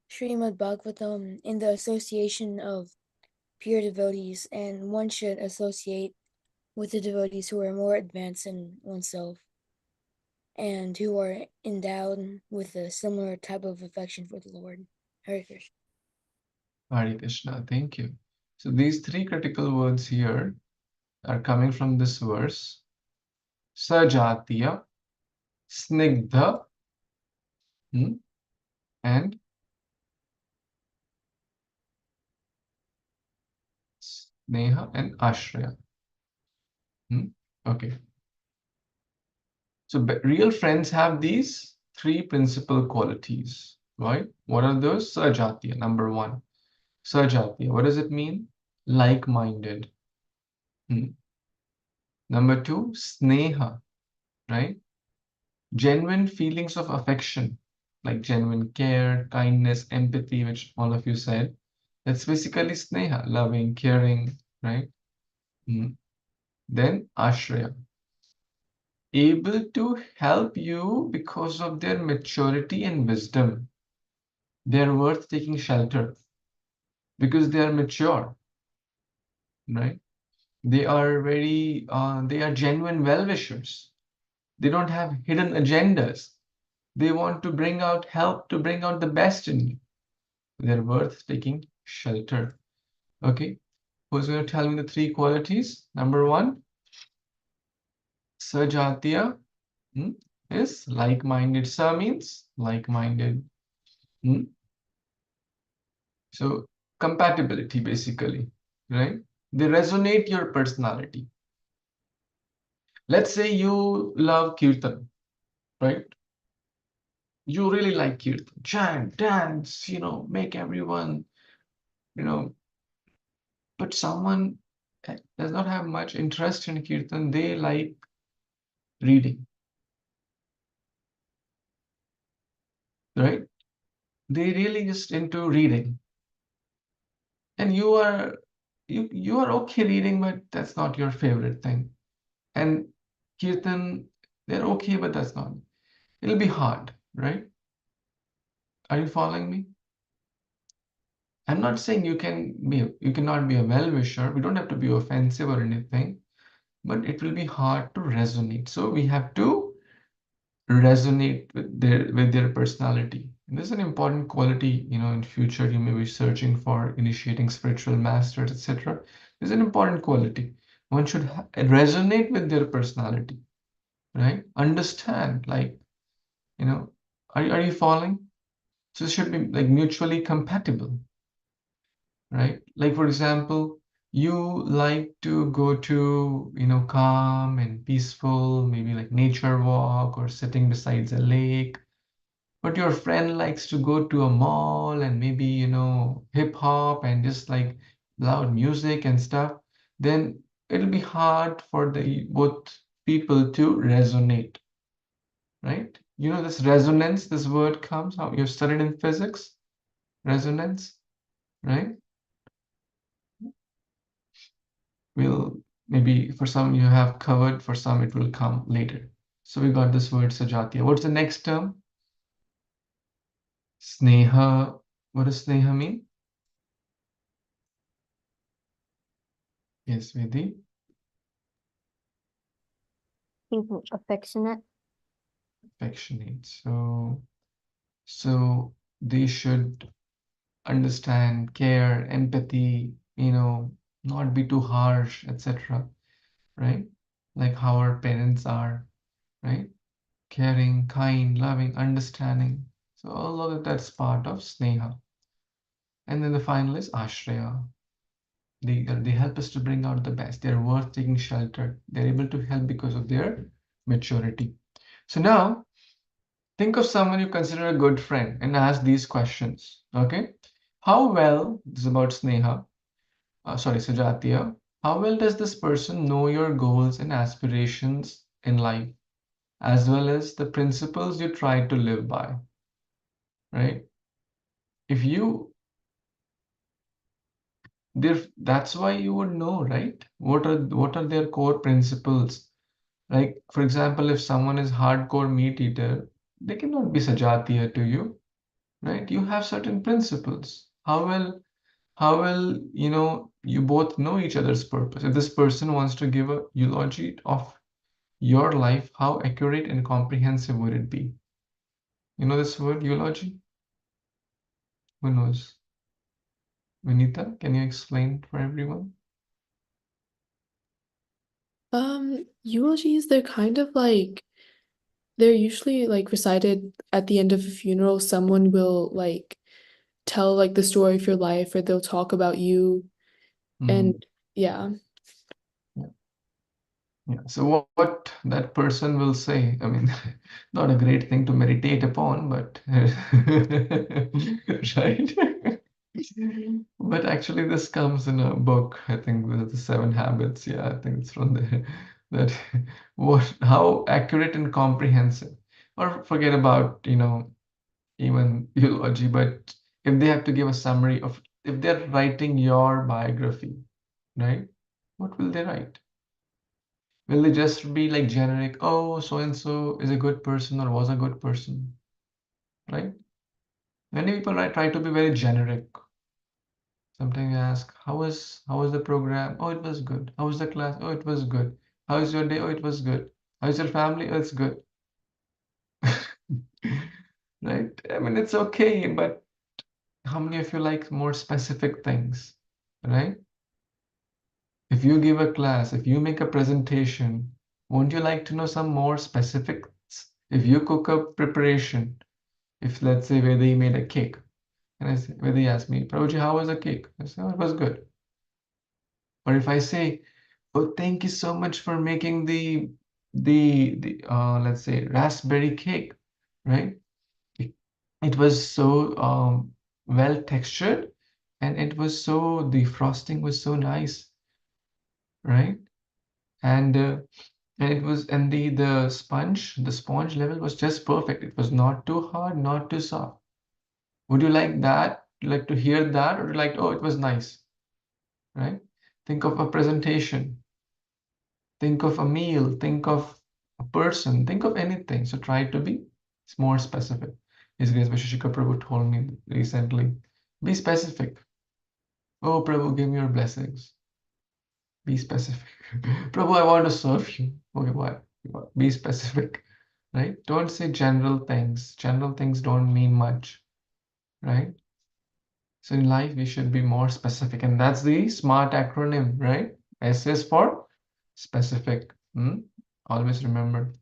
Srimad Bhagavatam in the association of pure devotees, and one should associate with the devotees who are more advanced in oneself and who are endowed with a similar type of affection for the Lord. Hare Krishna. Hare Krishna, thank you. So these three critical words here are coming from this verse. Sajatiya, Snigdha, and Sneha and Ashraya. Okay. So real friends have these three principal qualities, right? What are those? Sajatiya, number one. Sajatiya, what does it mean? Like-minded. Number two, Sneha, right? Genuine feelings of affection, like genuine care, kindness, empathy, which all of you said. That's basically Sneha, loving, caring, right? Then Ashraya, able to help you because of their maturity and wisdom. They're worth taking shelter because they are mature, right? They are they are genuine well-wishers. They don't have hidden agendas. They want to help to bring out the best in you. They're worth taking shelter. Okay, who's going to tell me the three qualities? Number one, Sajatiya is like-minded. Sa means like-minded. So compatibility basically, right? They resonate your personality. Let's say you love Kirtan, right? You really like Kirtan. Chant, dance, make everyone, you know, but someone does not have much interest in Kirtan. They like reading, right? They really just into reading. And you are okay reading, but that's not your favorite thing. And Kirtan, they're okay, but that's not. It'll be hard, right? Are you following me? I'm not saying you cannot be a well-wisher. We don't have to be offensive or anything, but it will be hard to resonate. So we have to resonate with their personality. And this is an important quality, in future you may be searching for initiating spiritual masters, etc. This is an important quality. One should resonate with their personality, right? Understand, like, are you following? So it should be like mutually compatible, right? Like for example, you like to go to, calm and peaceful, maybe like nature walk or sitting beside a lake, but your friend likes to go to a mall and maybe, hip hop and just like loud music and stuff, then it'll be hard for the both people to resonate, right? This resonance, this word comes, how you've studied in physics, resonance, right? Will maybe for some you have covered, for some it will come later. So we got this word Sajatiya. What's the next term? Sneha. What does Sneha mean? Yes, Vedi. Affectionate. Affectionate. So they should understand, care, empathy, not be too harsh, etc. Right? Like how our parents are, right? Caring, kind, loving, understanding. So all of that's part of Sneha. And then the final is Ashraya. They help us to bring out the best. They're worth taking shelter. They're able to help because of their maturity. So now think of someone you consider a good friend and ask these questions. Okay? How well, this is about Sneha, Sujatiya, how well does this person know your goals and aspirations in life, as well as the principles you try to live by? Right? If you, that's why you would know, right? What are their core principles? Like, for example, if someone is hardcore meat eater, they cannot be Sajatiya to you, right? You have certain principles. How well, you both know each other's purpose. If this person wants to give a eulogy of your life, how accurate and comprehensive would it be? You know this word, eulogy? Who knows? Vinita, can you explain for everyone? Eulogies, they're usually like recited at the end of a funeral. Someone will like tell like the story of your life, or they'll talk about you. And yeah. Yeah. So what that person will say, I mean, not a great thing to meditate upon, but right? But actually, this comes in a book. I think the Seven Habits. Yeah, I think it's from there. That how accurate and comprehensive. Or forget about, even eulogy, but if they have to give a summary of, if they're writing your biography, right? What will they write? Will they just be like generic, oh, so and so is a good person or was a good person, right? Many people try to be very generic. Sometimes you ask, how was the program? Oh, it was good. How was the class? Oh, it was good. How is your day? Oh, it was good. How's your family? Oh, it's good. Right? I mean, it's okay, but how many of you like more specific things, right? If you give a class, if you make a presentation, won't you like to know some more specifics? If you cook a preparation, if let's say Vedi made a cake, and Vedi asked me, Prabhuji, how was the cake? I say, oh, it was good. Or if I say, oh, thank you so much for making the let's say raspberry cake, right? It, it was so well textured, and the frosting was so nice, right? And the sponge level was just perfect. It was not too hard, not too soft. Would you like that? Like to hear that, or like, oh, it was nice, right? Think of a presentation, think of a meal, think of a person, think of anything. So try to be more specific. His Grace Visheshika Prabhu told me recently, be specific. Oh, Prabhu, give me your blessings. Be specific. Prabhu, I want to serve you. Okay, what? Be specific, right? Don't say general things. General things don't mean much, right? So in life, we should be more specific, and that's the SMART acronym, right? S is for specific. Always remember.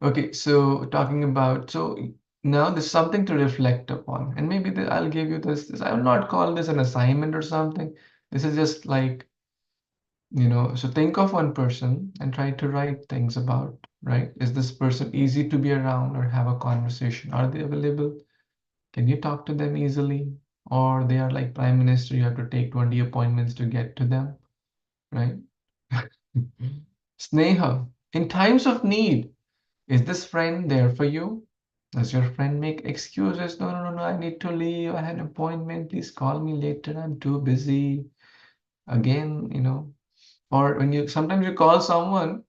Okay, so talking about, so now there's something to reflect upon, and maybe I'll give you this. I will not call this an assignment or something. This is just like, so think of one person and try to write things about, right? Is this person easy to be around or have a conversation? Are they available? Can you talk to them easily? Or they are like Prime Minister, you have to take 20 appointments to get to them, right? Sneha, in times of need, is this friend there for you? Does your friend make excuses? No, no, no, no, I need to leave. I had an appointment. Please call me later. I'm too busy. Again, or when you sometimes you call someone,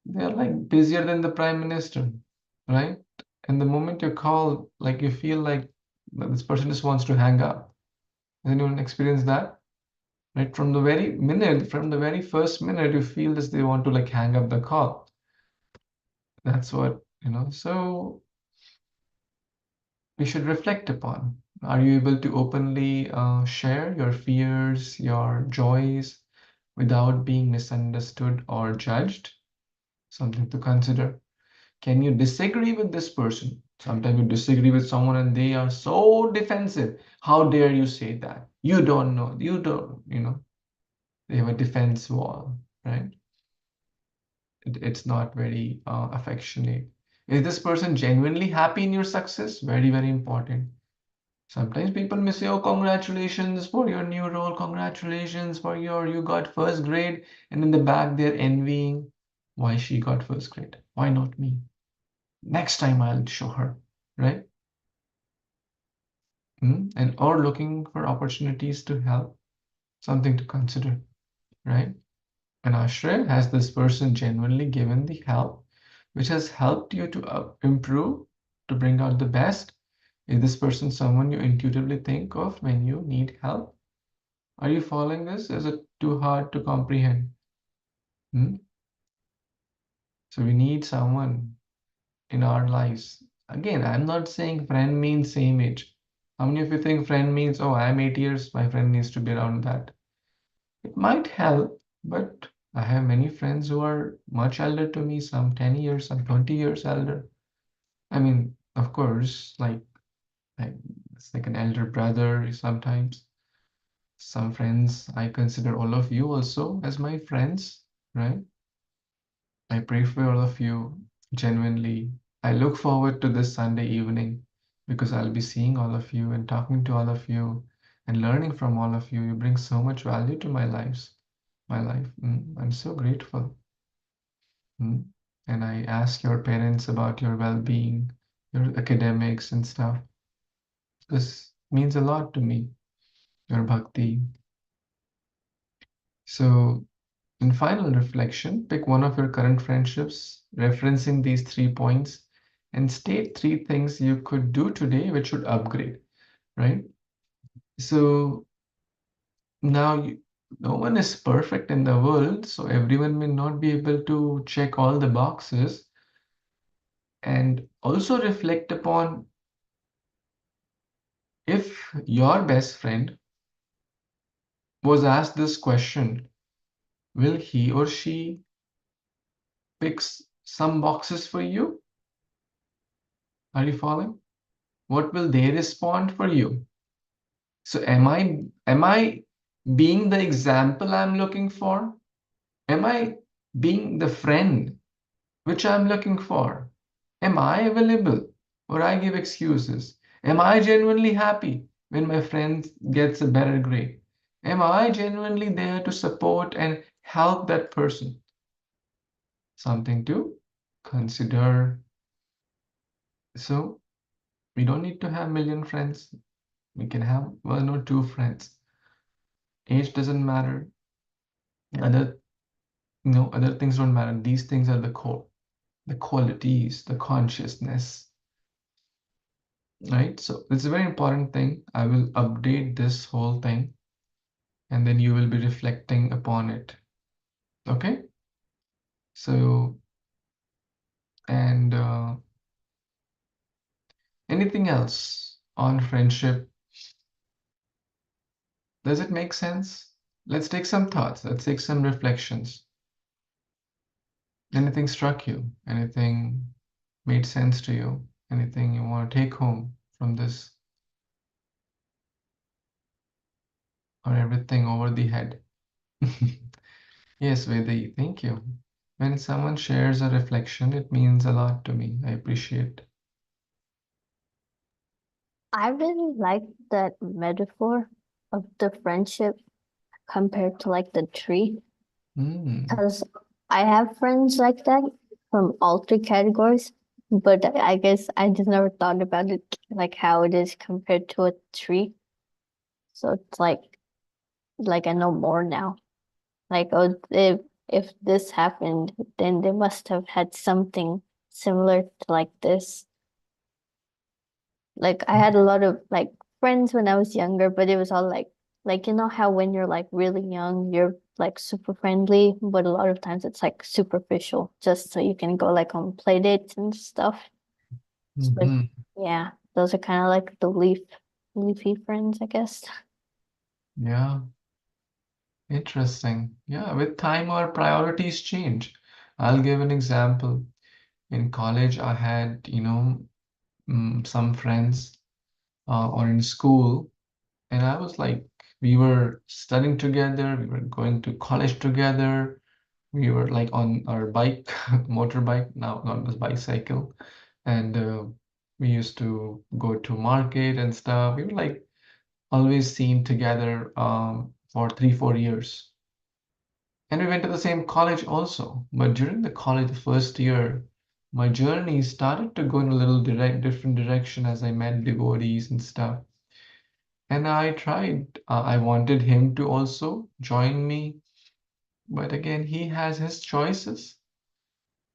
they're like busier than the prime minister, right? And the moment you call, like you feel like this person just wants to hang up. Has anyone experienced that? Right? From the very first minute, you feel this they want to like hang up the call. That's what. So we should reflect upon. Are you able to openly share your fears, your joys without being misunderstood or judged? Something to consider. Can you disagree with this person? Sometimes you disagree with someone and they are so defensive. How dare you say that? You don't know. You don't. They have a defense wall, right? It's not very affectionate. Is this person genuinely happy in your success? Very, very important. Sometimes people may say, oh, congratulations for your new role. Congratulations for you got first grade. And in the back, they're envying why she got first grade. Why not me? Next time I'll show her, right? And or looking for opportunities to help, something to consider, right? And Ashray, has this person genuinely given the help which has helped you to improve, to bring out the best? Is this person someone you intuitively think of when you need help? Are you following this? Is it too hard to comprehend? Hmm? So we need someone in our lives. Again, I'm not saying friend means same age. How many of you think friend means, oh, I'm 8 years, my friend needs to be around that? It might help, but I have many friends who are much elder to me, some 10 years, some 20 years elder. I mean, of course, like it's like an elder brother sometimes. Some friends, I consider all of you also as my friends, right? I pray for all of you genuinely. I look forward to this Sunday evening because I'll be seeing all of you and talking to all of you and learning from all of you. You bring so much value to my life. I'm so grateful. And I ask your parents about your well-being, your academics and stuff. This means a lot to me, your bhakti. So in final reflection, pick one of your current friendships, referencing these 3 points, and state 3 things you could do today which would upgrade, right? So now no one is perfect in the world, so everyone may not be able to check all the boxes. And also reflect upon if your best friend was asked this question, will he or she pick some boxes for you? Are you following? What will they respond for you? So am I being the example I'm looking for? Am I being the friend which I'm looking for? Am I available or I give excuses? Am I genuinely happy when my friend gets a better grade? Am I genuinely there to support and help that person? Something to consider. So we don't need to have million friends. We can have 1 or 2 friends. Age doesn't matter. Other, other things don't matter. These things are the core, the qualities, the consciousness. right? So it's a very important thing. I will update this whole thing and then you will be reflecting upon it. Okay? So, and anything else on friendship? Does it make sense? Let's take some thoughts. Let's take some reflections. Anything struck you? Anything made sense to you? Anything you want to take home from this? Or everything over the head? Yes, Vedi, thank you. When someone shares a reflection, it means a lot to me. I appreciate. I really like that metaphor of the friendship compared to like the tree, because I have friends like that from all three categories, but I guess I just never thought about it like how it is compared to a tree. So it's like I know more now. Like, oh, if this happened, then they must have had something similar to like this. Like I had a lot of like friends when I was younger, but it was all like you know how when you're like really young, you're like super friendly, but a lot of times it's like superficial, just so you can go like on play dates and stuff. But Mhm. yeah, those are kind of like the leafy friends, I guess. Yeah, interesting. Yeah, with time our priorities change. I'll give an example. In college, I had, some friends, or in school, and I was like, we were studying together, we were going to college together, we were like on our bike, motorbike, now not this bicycle, and we used to go to market and stuff. We were like always seen together for 3, 4 years. And we went to the same college also. But during the college, the first year, my journey started to go in a little different direction as I met devotees and stuff. And I tried, I wanted him to also join me. But again, he has his choices.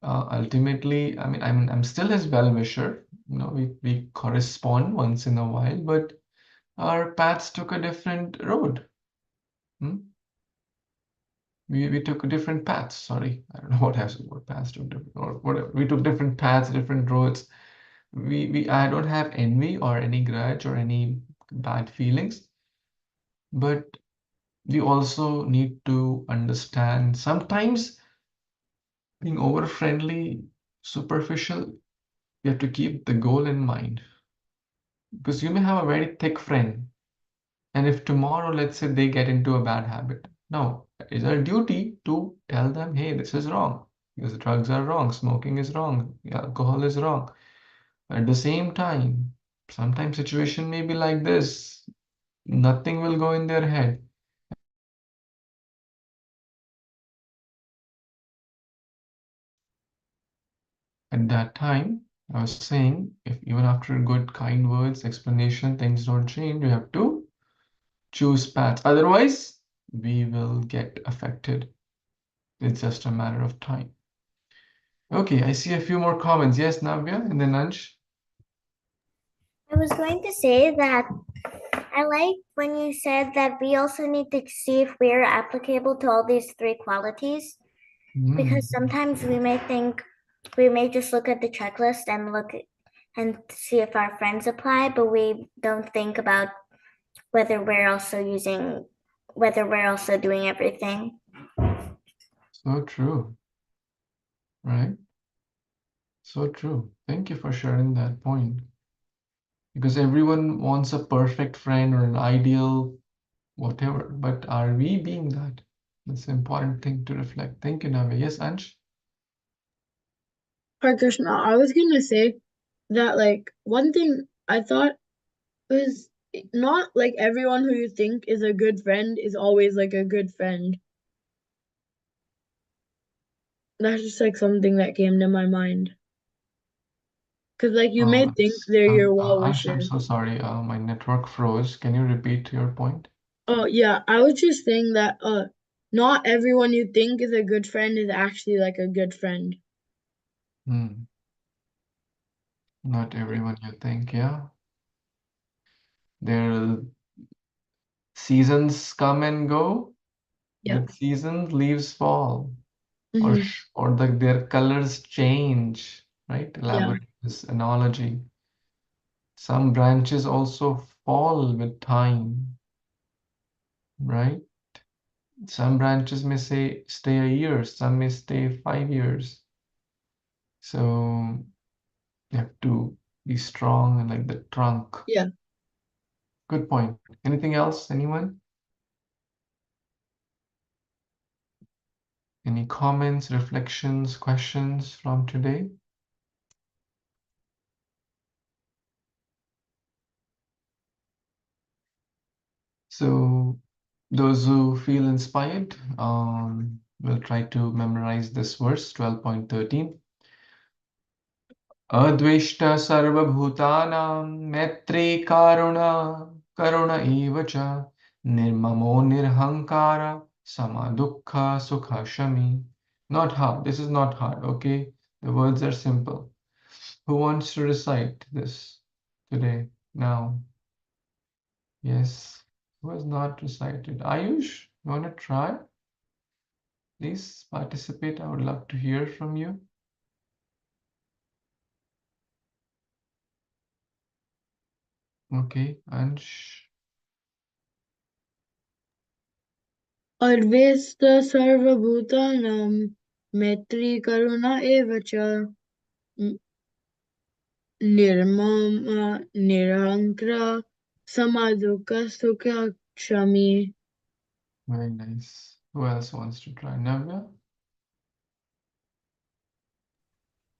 Ultimately, I'm still his well-wisher. We correspond once in a while, but our paths took a different road. Hmm? We took different paths. Sorry, I don't know what paths took different or whatever. We took different paths, different roads. We I don't have envy or any grudge or any bad feelings, but we also need to understand sometimes being over friendly, superficial, you have to keep the goal in mind because you may have a very thick friend. And if tomorrow, let's say they get into a bad habit, now it's our duty to tell them, hey, this is wrong. Because drugs are wrong, smoking is wrong, alcohol is wrong. At the same time, sometimes situation may be like this. Nothing will go in their head. At that time, I was saying, if even after good, kind words, explanation, things don't change, you have to choose paths. Otherwise, we will get affected. It's just a matter of time. Okay, I see a few more comments. Yes, Navya, and then Ansh. I was going to say that I like when you said that we also need to see if we're applicable to all these three qualities, because sometimes we may just look at the checklist and and see if our friends apply, but we don't think about whether we're also doing everything. So true, right? So true. Thank you for sharing that point. Because everyone wants a perfect friend or an ideal whatever, but are we being that? That's an important thing to reflect. Thank you, Navya. Yes, Ansh? Hare Krishna, I was gonna say that like one thing I thought was not like everyone who you think is a good friend is always like a good friend. That's just like something that came to my mind. Cause like you may Oh, think they're your well Ansh, I'm wisher. so sorry. My network froze. Can you repeat your point? Oh yeah, I was just saying that not everyone you think is a good friend is actually like a good friend. Hmm. Not everyone you think, yeah. Their seasons come and go. Yeah. With seasons, leaves fall, Mm-hmm. or their colors change, right? Yeah. Elaborate this analogy. Some branches also fall with time, right? Some branches may say stay a year, some may stay 5 years. So you have to be strong and like the trunk. Yeah. Good point. Anything else, anyone? Any comments, reflections, questions from today? So those who feel inspired, will try to memorize this verse 12.13. Adveshta sarvabhutanam maitri karuna eva cha nirmamo nirhankara sama dukkha sukha shami. Not hard. This is not hard, okay? The words are simple. Who wants to recite this today, now? Yes. Who has not recited? Ayush, you want to try? Please participate. I would love to hear from you. Okay, Ansh. Advesta sarvabhutanam maitri karuna eva cha nirmama nirankara samadhuka sukha kshami. Very nice. Who else wants to try? Navya?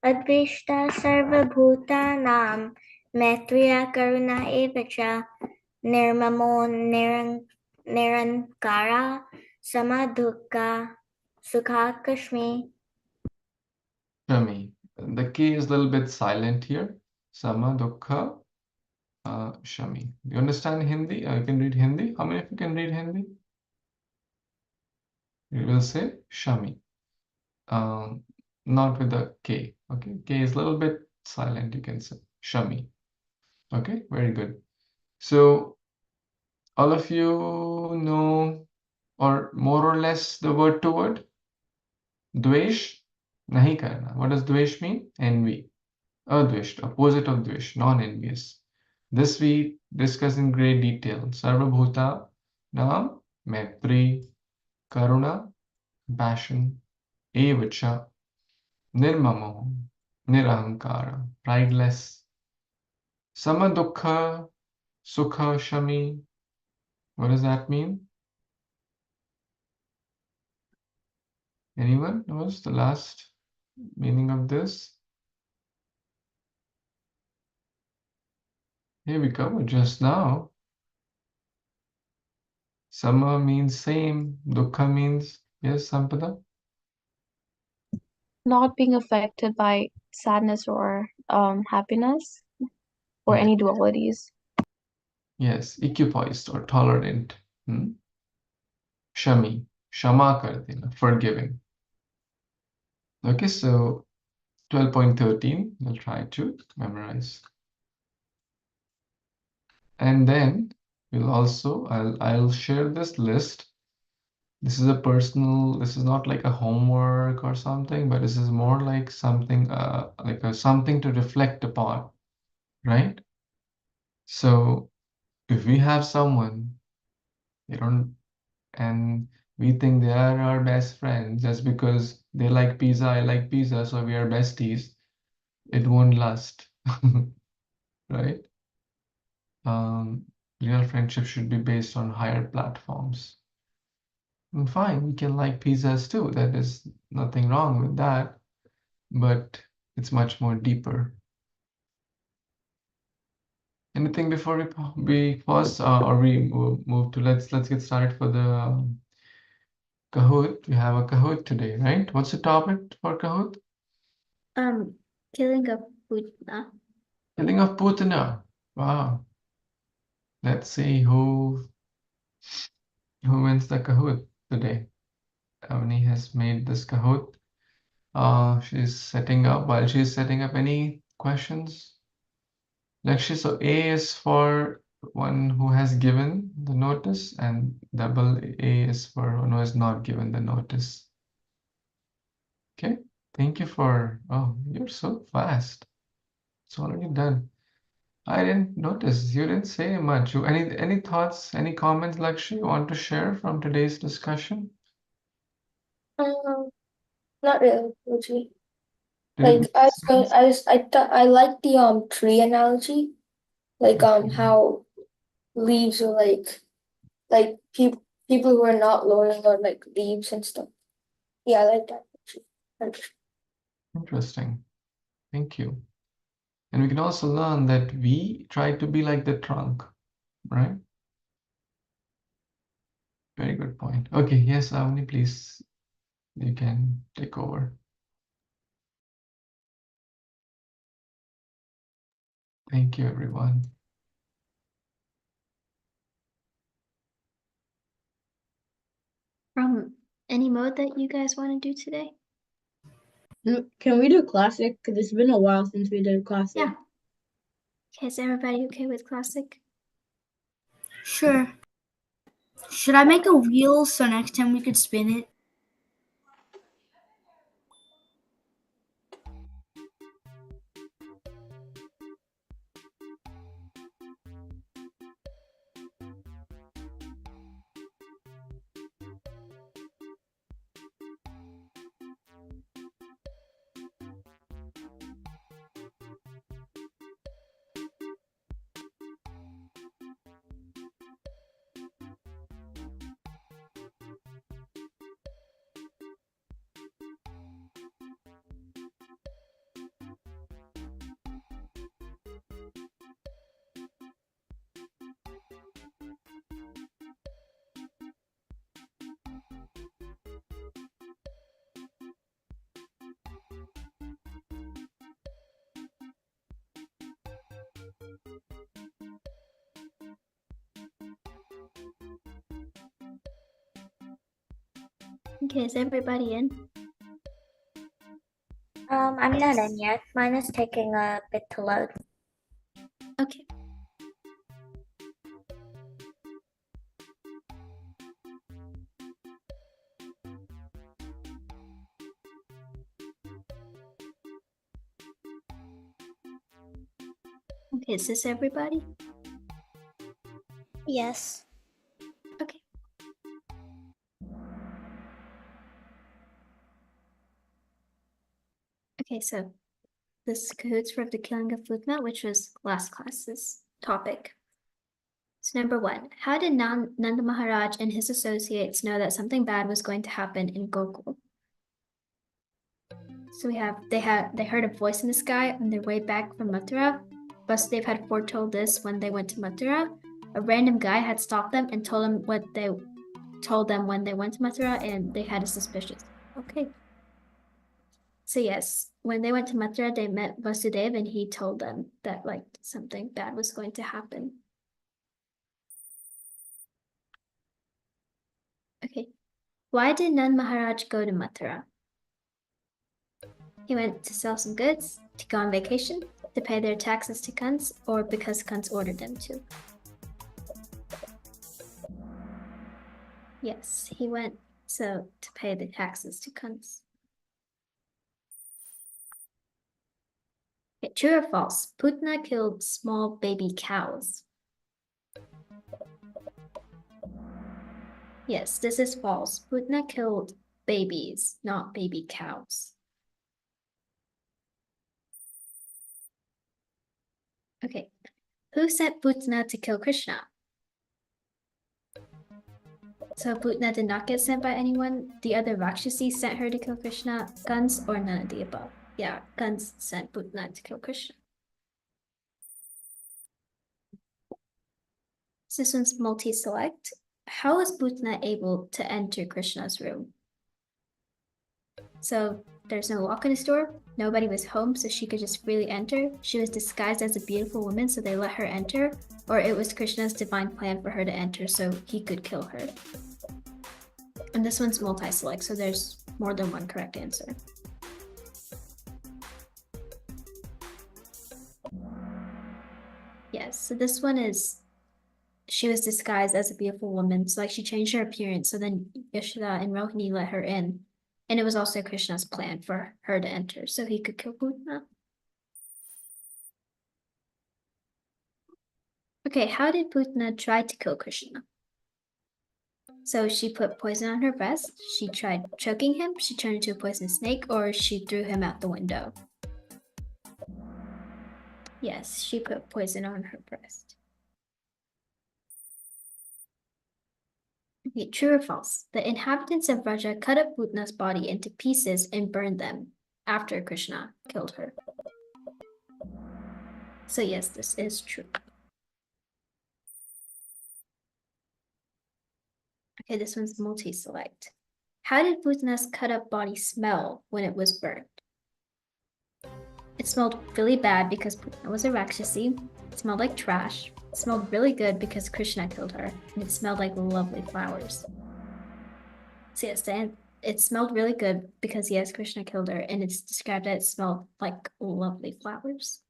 अद्वेष्टा सर्वभूतानां मैत्रिया करुणा एव च निर्ममो निरङ्कारः समदुःखः सुखाकस्मि. Shami. The K is a little bit silent here. Sama, Dukkha, Shami. Do you understand Hindi? You can read Hindi? How many of you can read Hindi? You will say Shami. Um, not with the K. Okay, K is a little bit silent. You can say Shami. Okay, very good. So all of you know, or more or less, the word to word. Dvesh, nahi karna. What does dvesh mean? Envy. Advesh, opposite of dvesh, non-envious. This we discuss in great detail. Sarvabhuta, Nam, Maitri, Karuna, compassion, Evacha, Nirmamo, Nirahankara, prideless, Samadukha, Sukha, Shami. What does that mean? Anyone knows the last meaning of this? Here we covered just now. Sama means same, Dukkha means, yes, Sampada? Not being affected by sadness or happiness or Yes. any dualities. Yes, equipoised or tolerant. Hmm? Shami, Shama kar dena, forgiving. Okay, so 12.13, we'll try to memorize. And then we'll also, I'll share this list. This is a personal, this is not like a homework or something, but this is more like something, something to reflect upon, right? So if we have someone, they don't, and we think they are our best friends just because they like pizza, I like pizza, so we are besties, it won't last, right? Um, Real friendship should be based on higher platforms. And fine, we can like pizzas too. That is nothing wrong with that, but it's much more deeper. Anything before we pause, or we move to let's get started for the Kahoot. We have a Kahoot today, right? What's the topic for Kahoot? Killing a Putna. Killing of Putana. Wow. Let's see who wins the Kahoot today. Avani has made this Kahoot. She's setting up. While she's setting up, any questions? Lakshya, so A is for one who has given the notice, and double A is for one who has not given the notice. Okay, thank you for, oh, you're so fast. It's already done. I didn't notice. You didn't say much. Any thoughts, any comments, Lakshmi, you want to share from today's discussion? Not really, Lucy. Did it Like I like the tree analogy. Like how leaves are like people who are not loyal are like leaves and stuff. Yeah, I like that. Interesting. Thank you. And we can also learn that we try to be like the trunk, right? Very good point. Okay, yes, Avani, please, you can take over. Thank you, everyone. Any mode that you guys want to do today? Can we do classic? Because it's been a while since we did classic. Yeah. Okay, is everybody okay with classic? Sure. Should I make a wheel so next time we could spin it? Okay, is everybody in? I'm not in yet. Mine is taking a bit to load. Okay. Okay, is this everybody? Yes. Okay. Okay, so this cahoots for the killing of Putna, which was last class's topic. So number 1, how did Nanda Maharaj and his associates know that something bad was going to happen in Gokul? So they heard a voice in the sky on their way back from Mathura. Vasudev had foretold this when they went to Mathura. A random guy had stopped them and told them what they told them when they went to Mathura, and they had a suspicious. Okay. So yes, when they went to Mathura, they met Vasudev and he told them that like something bad was going to happen. Okay. Why did Nand Maharaj go to Mathura? He went to sell some goods, to go on vacation, to pay their taxes to Kans, or because Kans ordered them to. Yes, he went to pay the taxes to Kans. Okay, true or false? Putna killed small baby cows. Yes, this is false. Putna killed babies, not baby cows. Okay, who sent Putna to kill Krishna? So Putna did not get sent by anyone. The other Rakshasi sent her to kill Krishna, Kans, or none of the above. Yeah, Kans sent Putna to kill Krishna. So this one's multi-select. How was Putna able to enter Krishna's room? So there's no lock on his door. Nobody was home, so she could just freely enter. She was disguised as a beautiful woman, so they let her enter. Or it was Krishna's divine plan for her to enter, so he could kill her. And this one's multi-select, so there's more than one correct answer. Yes, so this one is she was disguised as a beautiful woman. So like she changed her appearance. So then Yashoda and Rohini let her in. And it was also Krishna's plan for her to enter so he could kill Putana. Okay, how did Putana try to kill Krishna? So she put poison on her breast, she tried choking him, she turned into a poisonous snake, or she threw him out the window. Yes, she put poison on her breast. Okay, true or false? The inhabitants of Vraja cut up Putana's body into pieces and burned them after Krishna killed her. So yes, this is true. Okay, this one's multi-select. How did Putana's cut up body smell when it was burned? It smelled really bad because Putana was a Rakshasi. It smelled like trash. It smelled really good because Krishna killed her. And it smelled like lovely flowers. So yes, it smelled really good because yes, Krishna killed her. And it's described that it smelled like lovely flowers.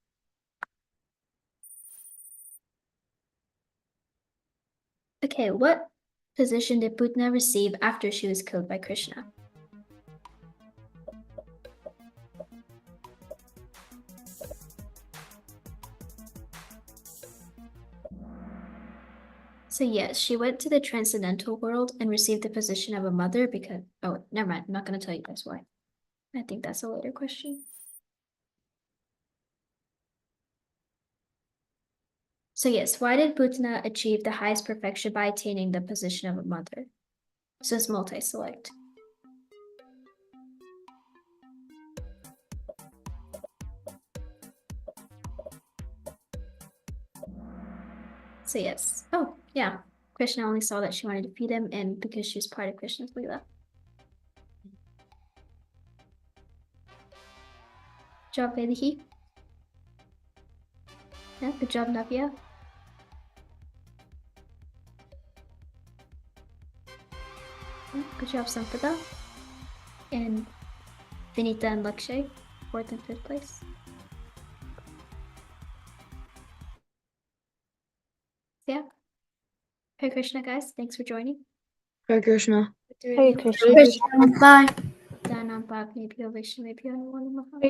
Okay, what position did Putana receive after she was killed by Krishna? So yes, she went to the transcendental world and received the position of a mother because, oh, never mind, I'm not going to tell you guys why. I think that's a later question. So yes, why did Putana achieve the highest perfection by attaining the position of a mother? So it's multi-select. So yes, oh yeah, Krishna only saw that she wanted to feed him and because she was part of Krishna's Leela. Good job, Vaidehi. Yeah, good job, Navya. Yeah, good job, Sampada. And Vinita and Lakshay, 4th and 5th place. Yeah. Hare Krishna, guys. Thanks for joining. Hare Krishna. Hare Krishna. Bye. Danam Bhag Nebhyo Vishnu Nebhyo Namo Namaha.